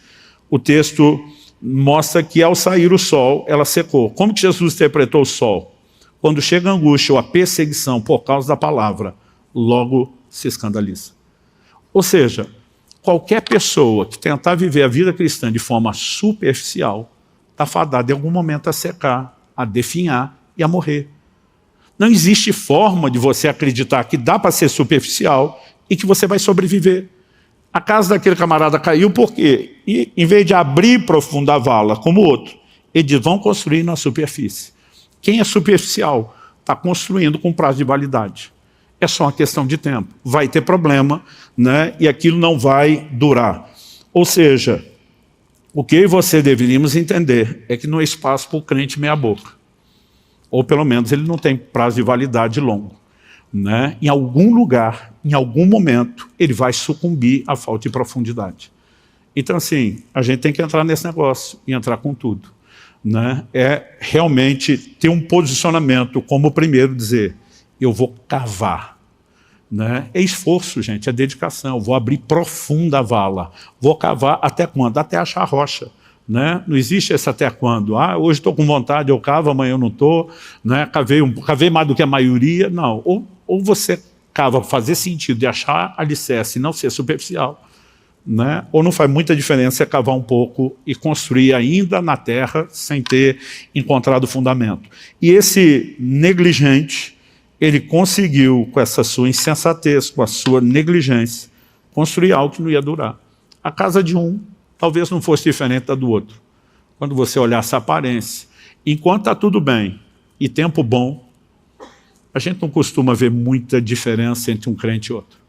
o texto mostra que ao sair o sol, ela secou. Como que Jesus interpretou o sol? Quando chega a angústia ou a perseguição por causa da palavra, logo se escandaliza. Ou seja, qualquer pessoa que tentar viver a vida cristã de forma superficial, está fadada em algum momento a secar, a definhar e a morrer. Não existe forma de você acreditar que dá para ser superficial e que você vai sobreviver. A casa daquele camarada caiu porque, em vez de abrir e aprofundar a vala como o outro, eles vão construir na superfície. Quem é superficial está construindo com prazo de validade. É só uma questão de tempo. Vai ter problema, né? E aquilo não vai durar. Ou seja, o que eu e você deveríamos entender é que não é espaço para o crente meia boca. Ou pelo menos ele não tem prazo de validade longo. Né? Em algum lugar, em algum momento, ele vai sucumbir à falta de profundidade. Então assim, a gente tem que entrar nesse negócio e entrar com tudo. Né? É realmente ter um posicionamento como primeiro dizer, eu vou cavar. Né? É esforço, gente, é dedicação. Eu vou abrir profunda a vala. Vou cavar até quando? Até achar a rocha. Né? Não existe esse até quando. Ah, hoje estou com vontade, eu cavo, amanhã eu não estou. Né? Cavei mais do que a maioria. Não. Ou você cava para fazer sentido de achar alicerce e não ser superficial. Né? Ou não faz muita diferença cavar um pouco e construir ainda na terra sem ter encontrado o fundamento. E esse negligente, ele conseguiu, com essa sua insensatez, com a sua negligência, construir algo que não ia durar. A casa de um talvez não fosse diferente da do outro. Quando você olhar essa aparência, enquanto está tudo bem e tempo bom, a gente não costuma ver muita diferença entre um crente e outro.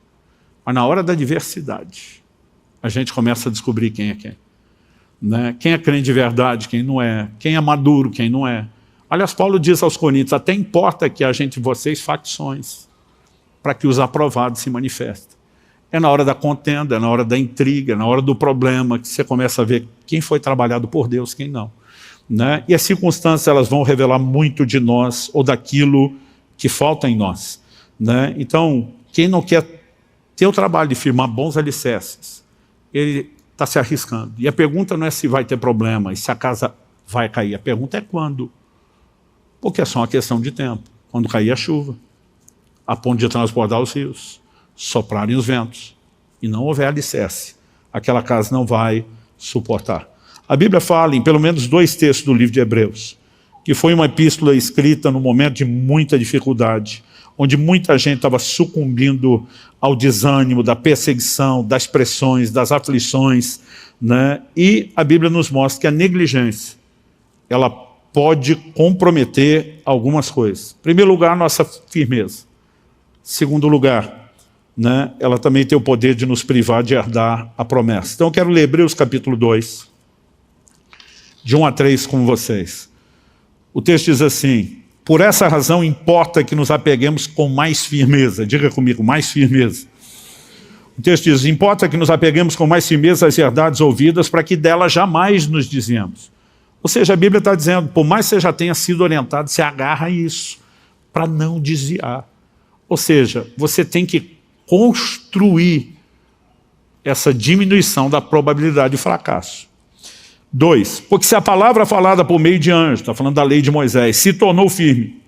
Mas na hora da adversidade, a gente começa a descobrir quem é quem. Né? Quem é crente de verdade, quem não é. Quem é maduro, quem não é. Aliás, Paulo diz aos Coríntios, até importa que haja entre vocês facções, para que os aprovados se manifestem. É na hora da contenda, é na hora da intriga, é na hora do problema, que você começa a ver quem foi trabalhado por Deus, quem não. Né? E as circunstâncias elas vão revelar muito de nós, ou daquilo que falta em nós. Né? Então, quem não quer ter o trabalho de firmar bons alicerces, ele está se arriscando. E a pergunta não é se vai ter problema, e se a casa vai cair. A pergunta é quando. Porque é só uma questão de tempo. Quando cair a chuva, a ponto de transbordar os rios, soprarem os ventos, e não houver alicerce, aquela casa não vai suportar. A Bíblia fala em pelo menos 2 textos do livro de Hebreus, que foi uma epístola escrita num momento de muita dificuldade, onde muita gente estava sucumbindo ao desânimo, da perseguição, das pressões, das aflições. Né? E a Bíblia nos mostra que a negligência, ela pode comprometer algumas coisas. Em primeiro lugar, nossa firmeza. Segundo lugar, né, ela também tem o poder de nos privar de herdar a promessa. Então eu quero ler Hebreus capítulo 2, de 1 a 3 com vocês. O texto diz assim, por essa razão importa que nos apeguemos com mais firmeza. Diga comigo, mais firmeza. O texto diz, importa que nos apeguemos com mais firmeza às verdades ouvidas para que delas jamais nos desviemos. Ou seja, a Bíblia está dizendo, por mais que você já tenha sido orientado, se agarra a isso, para não desviar. Ou seja, você tem que construir essa diminuição da probabilidade de fracasso. 2, porque se a palavra falada por meio de anjo, está falando da lei de Moisés, se tornou firme,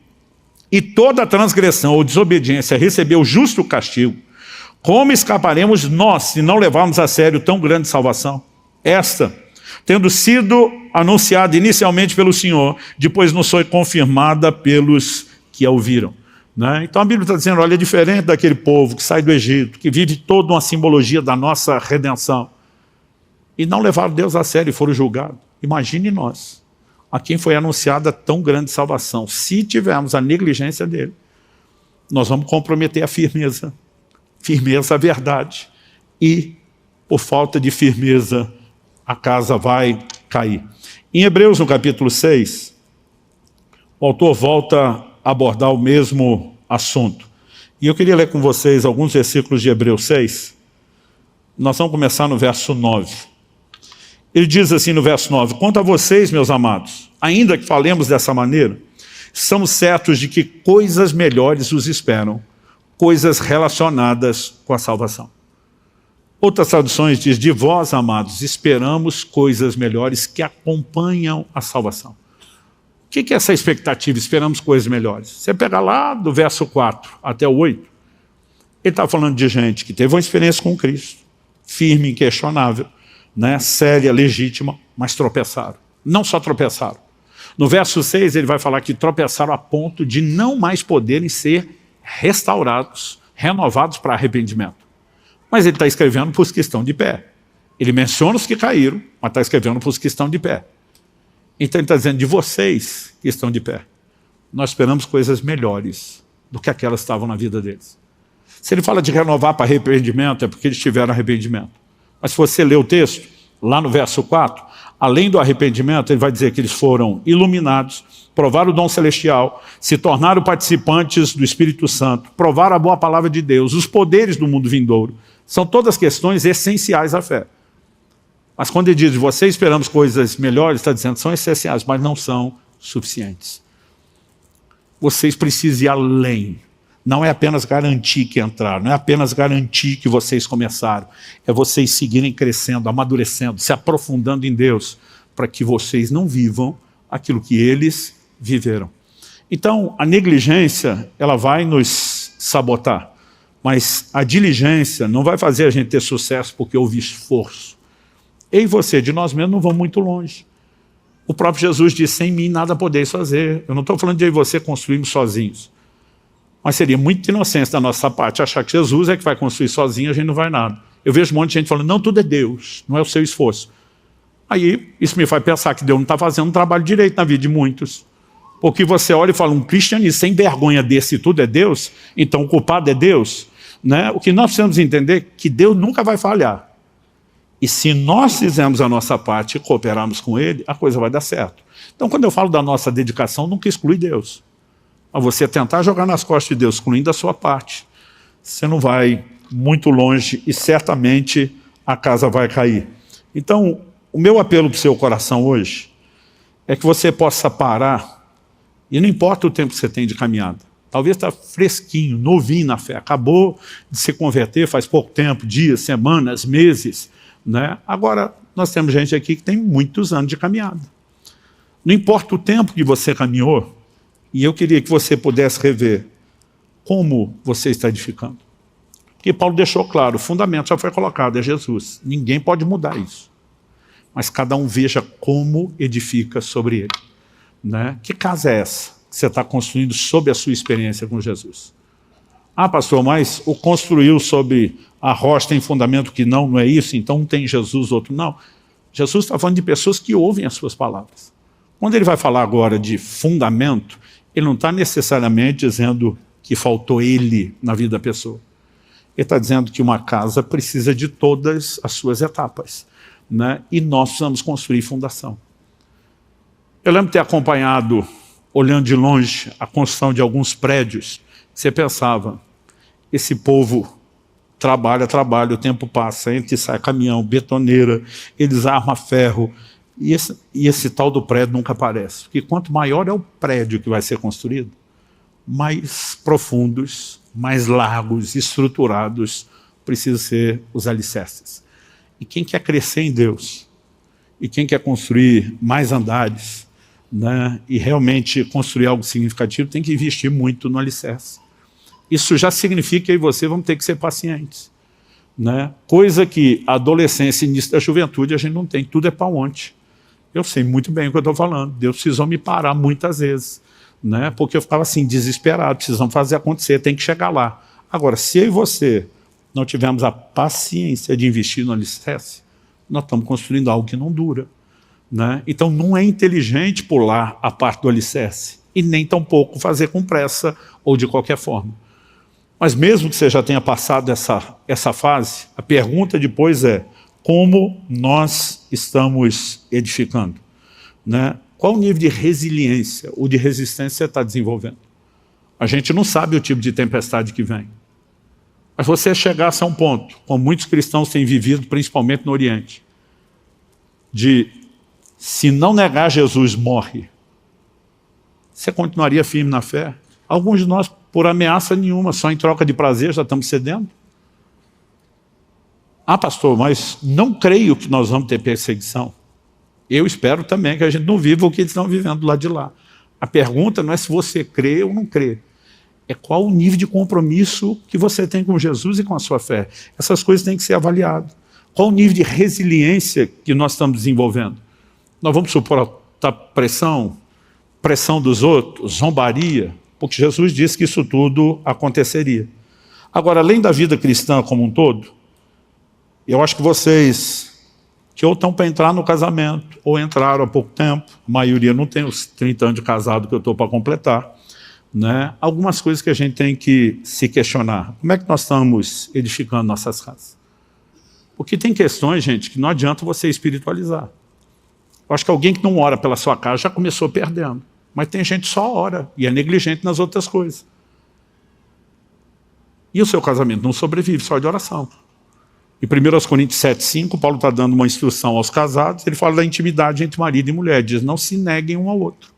e toda transgressão ou desobediência recebeu justo castigo, como escaparemos nós se não levarmos a sério tão grande salvação? Esta, tendo sido anunciada inicialmente pelo Senhor, depois nos foi confirmada pelos que a ouviram. Né? Então a Bíblia está dizendo, olha, é diferente daquele povo que sai do Egito, que vive toda uma simbologia da nossa redenção, e não levaram Deus a sério e foram julgados. Imagine nós, a quem foi anunciada tão grande salvação. Se tivermos a negligência dele, nós vamos comprometer a firmeza, a verdade, e por falta de firmeza, a casa vai cair. Em Hebreus, no capítulo 6, o autor volta a abordar o mesmo assunto. E eu queria ler com vocês alguns versículos de Hebreus 6. Nós vamos começar no verso 9. Ele diz assim no verso 9, quanto a vocês, meus amados, ainda que falemos dessa maneira, estamos certos de que coisas melhores os esperam, coisas relacionadas com a salvação. Outras traduções diz, de vós, amados, esperamos coisas melhores que acompanham a salvação. O que é essa expectativa? Esperamos coisas melhores. Você pega lá do verso 4 até o 8, ele está falando de gente que teve uma experiência com Cristo, firme, inquestionável, né, séria, legítima, mas tropeçaram. Não só tropeçaram. No verso 6 ele vai falar que tropeçaram a ponto de não mais poderem ser restaurados, renovados para arrependimento. Mas ele está escrevendo para os que estão de pé. Ele menciona os que caíram, mas está escrevendo para os que estão de pé. Então ele está dizendo, de vocês que estão de pé, nós esperamos coisas melhores do que aquelas que estavam na vida deles. Se ele fala de renovar para arrependimento, é porque eles tiveram arrependimento. Mas se você ler o texto, lá no verso 4, além do arrependimento, ele vai dizer que eles foram iluminados, provaram o dom celestial, se tornaram participantes do Espírito Santo, provaram a boa palavra de Deus, os poderes do mundo vindouro. São todas questões essenciais à fé. Mas quando ele diz, vocês esperamos coisas melhores, está dizendo, são essenciais, mas não são suficientes. Vocês precisam ir além. Não é apenas garantir que entraram, não é apenas garantir que vocês começaram, é vocês seguirem crescendo, amadurecendo, se aprofundando em Deus, para que vocês não vivam aquilo que eles viveram. Então, a negligência, ela vai nos sabotar, mas a diligência não vai fazer a gente ter sucesso porque houve esforço. Eu e você, de nós mesmos, não vamos muito longe. O próprio Jesus disse, sem mim nada podeis fazer. Eu não estou falando de eu e você construirmos sozinhos. Mas seria muito inocência da nossa parte achar que Jesus é que vai construir sozinho, a gente não vai nada. Eu vejo um monte de gente falando, não, tudo é Deus, não é o seu esforço. Aí isso me faz pensar que Deus não está fazendo um trabalho direito na vida de muitos. Porque você olha e fala, um cristianismo sem vergonha desse tudo é Deus, então o culpado é Deus. Né? O que nós precisamos entender é que Deus nunca vai falhar. E se nós fizermos a nossa parte e cooperarmos com Ele, a coisa vai dar certo. Então quando eu falo da nossa dedicação, nunca exclui Deus. A você tentar jogar nas costas de Deus, excluindo a sua parte, você não vai muito longe e certamente a casa vai cair. Então, o meu apelo para o seu coração hoje é que você possa parar, e não importa o tempo que você tem de caminhada, talvez está fresquinho, novinho na fé, acabou de se converter faz pouco tempo, dias, semanas, meses, né? Agora, nós temos gente aqui que tem muitos anos de caminhada. Não importa o tempo que você caminhou, e eu queria que você pudesse rever como você está edificando. Porque Paulo deixou claro, o fundamento já foi colocado, é Jesus. Ninguém pode mudar isso. Mas cada um veja como edifica sobre ele. Né? Que casa é essa que você está construindo sob a sua experiência com Jesus? Ah, pastor, mas o construiu sobre a rocha tem fundamento que não é isso, então um tem Jesus, outro não. Jesus está falando de pessoas que ouvem as suas palavras. Quando ele vai falar agora de fundamento, ele não está necessariamente dizendo que faltou ele na vida da pessoa. Ele está dizendo que uma casa precisa de todas as suas etapas. Né? E nós precisamos construir fundação. Eu lembro de ter acompanhado, olhando de longe, a construção de alguns prédios. Você pensava, esse povo trabalha, o tempo passa, entra e sai caminhão, betoneira, eles armam ferro, E esse tal do prédio nunca aparece. Porque quanto maior é o prédio que vai ser construído, mais profundos, mais largos, estruturados precisam ser os alicerces. E quem quer crescer em Deus, e quem quer construir mais andares, né, e realmente construir algo significativo, tem que investir muito no alicerce. Isso já significa que eu e você vamos ter que ser pacientes, né? Coisa que a adolescência e início da juventude a gente não tem, tudo é para ontem. Eu sei muito bem o que eu estou falando, Deus precisou me parar muitas vezes, né? Porque eu ficava assim, desesperado, precisamos fazer acontecer, tem que chegar lá. Agora, se eu e você não tivermos a paciência de investir no alicerce, nós estamos construindo algo que não dura, né? Então não é inteligente pular a parte do alicerce, e nem tampouco fazer com pressa ou de qualquer forma. Mas mesmo que você já tenha passado essa fase, a pergunta depois é, como nós estamos edificando, né? Qual o nível de resiliência ou de resistência você está desenvolvendo? A gente não sabe o tipo de tempestade que vem. Mas você chegasse a um ponto, como muitos cristãos têm vivido, principalmente no Oriente, de se não negar Jesus, morre, você continuaria firme na fé? Alguns de nós, por ameaça nenhuma, só em troca de prazer, já estamos cedendo. Ah, pastor, mas não creio que nós vamos ter perseguição. Eu espero também que a gente não viva o que eles estão vivendo do lado de lá. A pergunta não é se você crê ou não crê. É qual o nível de compromisso que você tem com Jesus e com a sua fé. Essas coisas têm que ser avaliadas. Qual o nível de resiliência que nós estamos desenvolvendo? Nós vamos suportar pressão dos outros, zombaria, porque Jesus disse que isso tudo aconteceria. Agora, além da vida cristã como um todo, eu acho que vocês que ou estão para entrar no casamento, ou entraram há pouco tempo, a maioria não tem os 30 anos de casado que eu estou para completar, né? Algumas coisas que a gente tem que se questionar. Como é que nós estamos edificando nossas casas? Porque tem questões, gente, que não adianta você espiritualizar. Eu acho que alguém que não ora pela sua casa já começou perdendo. Mas tem gente que só ora e é negligente nas outras coisas. E o seu casamento não sobrevive só de oração. Em 1 Coríntios 7,5, Paulo está dando uma instrução aos casados, ele fala da intimidade entre marido e mulher, diz, não se neguem um ao outro.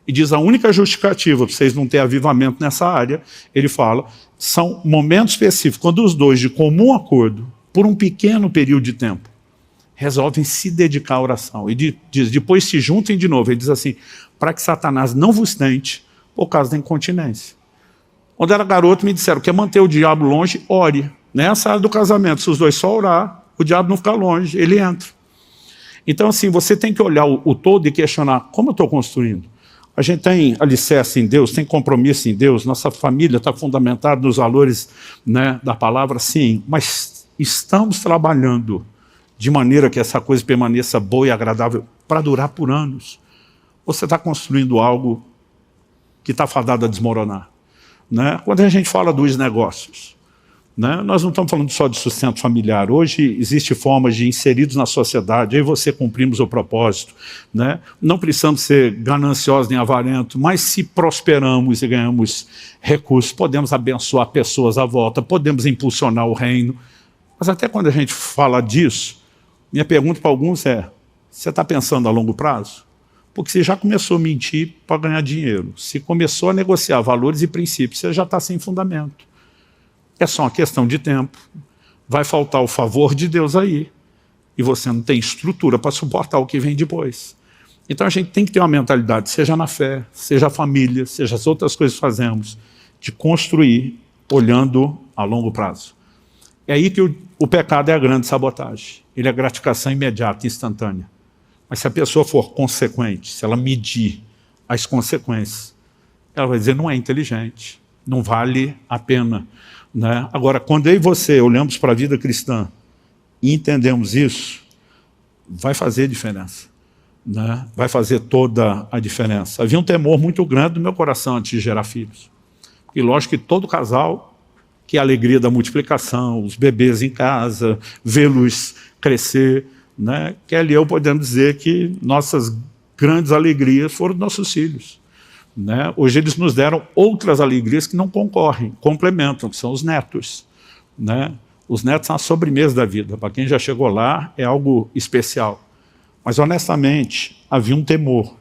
E diz, a única justificativa para vocês não terem avivamento nessa área, ele fala, são momentos específicos, quando os dois, de comum acordo, por um pequeno período de tempo, resolvem se dedicar à oração. E diz, depois se juntem de novo. Ele diz assim, para que Satanás não vos tente por causa da incontinência. Quando era garoto, me disseram, quer manter o diabo longe, ore. Nessa área do casamento, se os dois só orar, o diabo não fica longe, ele entra. Então, assim, você tem que olhar o todo e questionar, como eu estou construindo? A gente tem alicerce em Deus, tem compromisso em Deus, nossa família está fundamentada nos valores, né, da palavra, sim, mas estamos trabalhando de maneira que essa coisa permaneça boa e agradável para durar por anos. Você está construindo algo que está fadado a desmoronar, né? Quando a gente fala dos negócios, né, nós não estamos falando só de sustento familiar. Hoje existem formas de inseridos na sociedade, eu e você cumprimos o propósito, né? Não precisamos ser gananciosos nem avarentos, mas se prosperamos e ganhamos recursos, podemos abençoar pessoas à volta, podemos impulsionar o reino. Mas até quando a gente fala disso, minha pergunta para alguns é, você está pensando a longo prazo? Porque você já começou a mentir para ganhar dinheiro, se começou a negociar valores e princípios, você já está sem fundamento. É só uma questão de tempo, vai faltar o favor de Deus aí, e você não tem estrutura para suportar o que vem depois. Então a gente tem que ter uma mentalidade, seja na fé, seja a família, seja as outras coisas que fazemos, de construir olhando a longo prazo. É aí que o pecado é a grande sabotagem. Ele é gratificação imediata, instantânea. Mas se a pessoa for consequente, se ela medir as consequências, ela vai dizer, não é inteligente, não vale a pena, né? Agora, quando eu e você olhamos para a vida cristã e entendemos isso, vai fazer diferença, né? Vai fazer toda a diferença. Havia um temor muito grande no meu coração antes de gerar filhos. E lógico que todo casal, que é a alegria da multiplicação, os bebês em casa, vê-los crescer, né? Kelly e eu podemos dizer que nossas grandes alegrias foram nossos filhos, né? Hoje eles nos deram outras alegrias que não concorrem, complementam, que são os netos, né? Os netos são a sobremesa da vida, para quem já chegou lá é algo especial. Mas honestamente, havia um temor.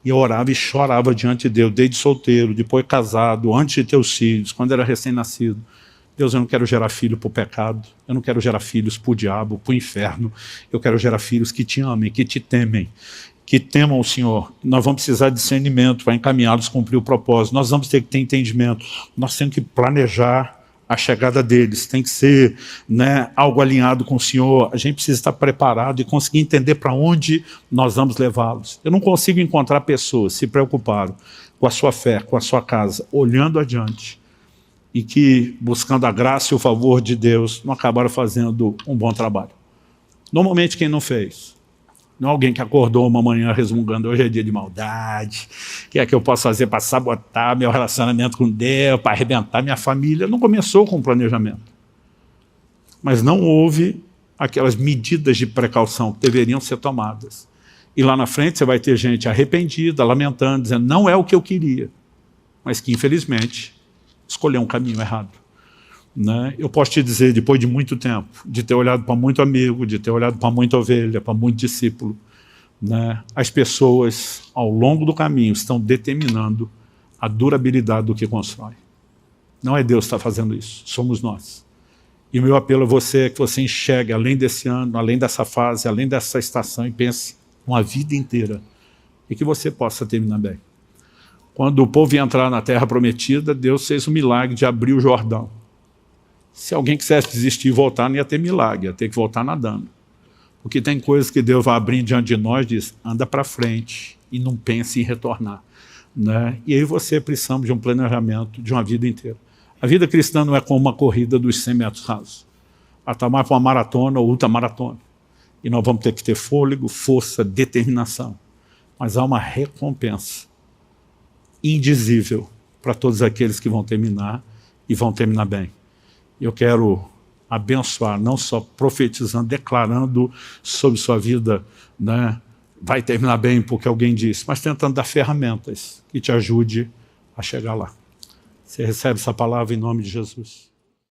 E eu orava e chorava diante de Deus, desde solteiro, depois casado, antes de ter os filhos, quando era recém-nascido. Deus, eu não quero gerar filho para o pecado, eu não quero gerar filhos para o diabo, para o inferno. Eu quero gerar filhos que te amem, que te temem, que temam o Senhor. Nós vamos precisar de discernimento para encaminhá-los a cumprir o propósito. Nós vamos ter que ter entendimento. Nós temos que planejar a chegada deles. Tem que ser, né, algo alinhado com o Senhor. A gente precisa estar preparado e conseguir entender para onde nós vamos levá-los. Eu não consigo encontrar pessoas que se preocuparam com a sua fé, com a sua casa, olhando adiante, e que, buscando a graça e o favor de Deus, não acabaram fazendo um bom trabalho. Normalmente, quem não fez? Não é alguém que acordou uma manhã resmungando, hoje é dia de maldade, o que é que eu posso fazer para sabotar meu relacionamento com Deus, para arrebentar minha família? Não começou com planejamento. Mas não houve aquelas medidas de precaução que deveriam ser tomadas. E lá na frente você vai ter gente arrependida, lamentando, dizendo, não é o que eu queria, mas que, infelizmente, escolheu um caminho errado. Né? Eu posso te dizer, depois de muito tempo, de ter olhado para muito amigo, de ter olhado para muita ovelha, para muito discípulo, né? As pessoas, ao longo do caminho, estão determinando a durabilidade do que constrói. Não é Deus que está fazendo isso, somos nós. E o meu apelo a você é que você enxergue, além desse ano, além dessa fase, além dessa estação, e pense uma vida inteira, e que você possa terminar bem. Quando o povo ia entrar na terra prometida, Deus fez o milagre de abrir o Jordão. Se alguém quisesse desistir e voltar, não ia ter milagre, ia ter que voltar nadando. Porque tem coisas que Deus vai abrindo diante de nós e diz, anda para frente e não pense em retornar. Né? E aí você precisa de um planejamento de uma vida inteira. A vida cristã não é como uma corrida dos 100 metros rasos. Ela está mais para uma maratona ou ultramaratona. E nós vamos ter que ter fôlego, força, determinação. Mas há uma recompensa indizível para todos aqueles que vão terminar e vão terminar bem. Eu quero abençoar, não só profetizando, declarando sobre sua vida, né, vai terminar bem porque alguém disse, mas tentando dar ferramentas que te ajude a chegar lá. Você recebe essa palavra em nome de Jesus.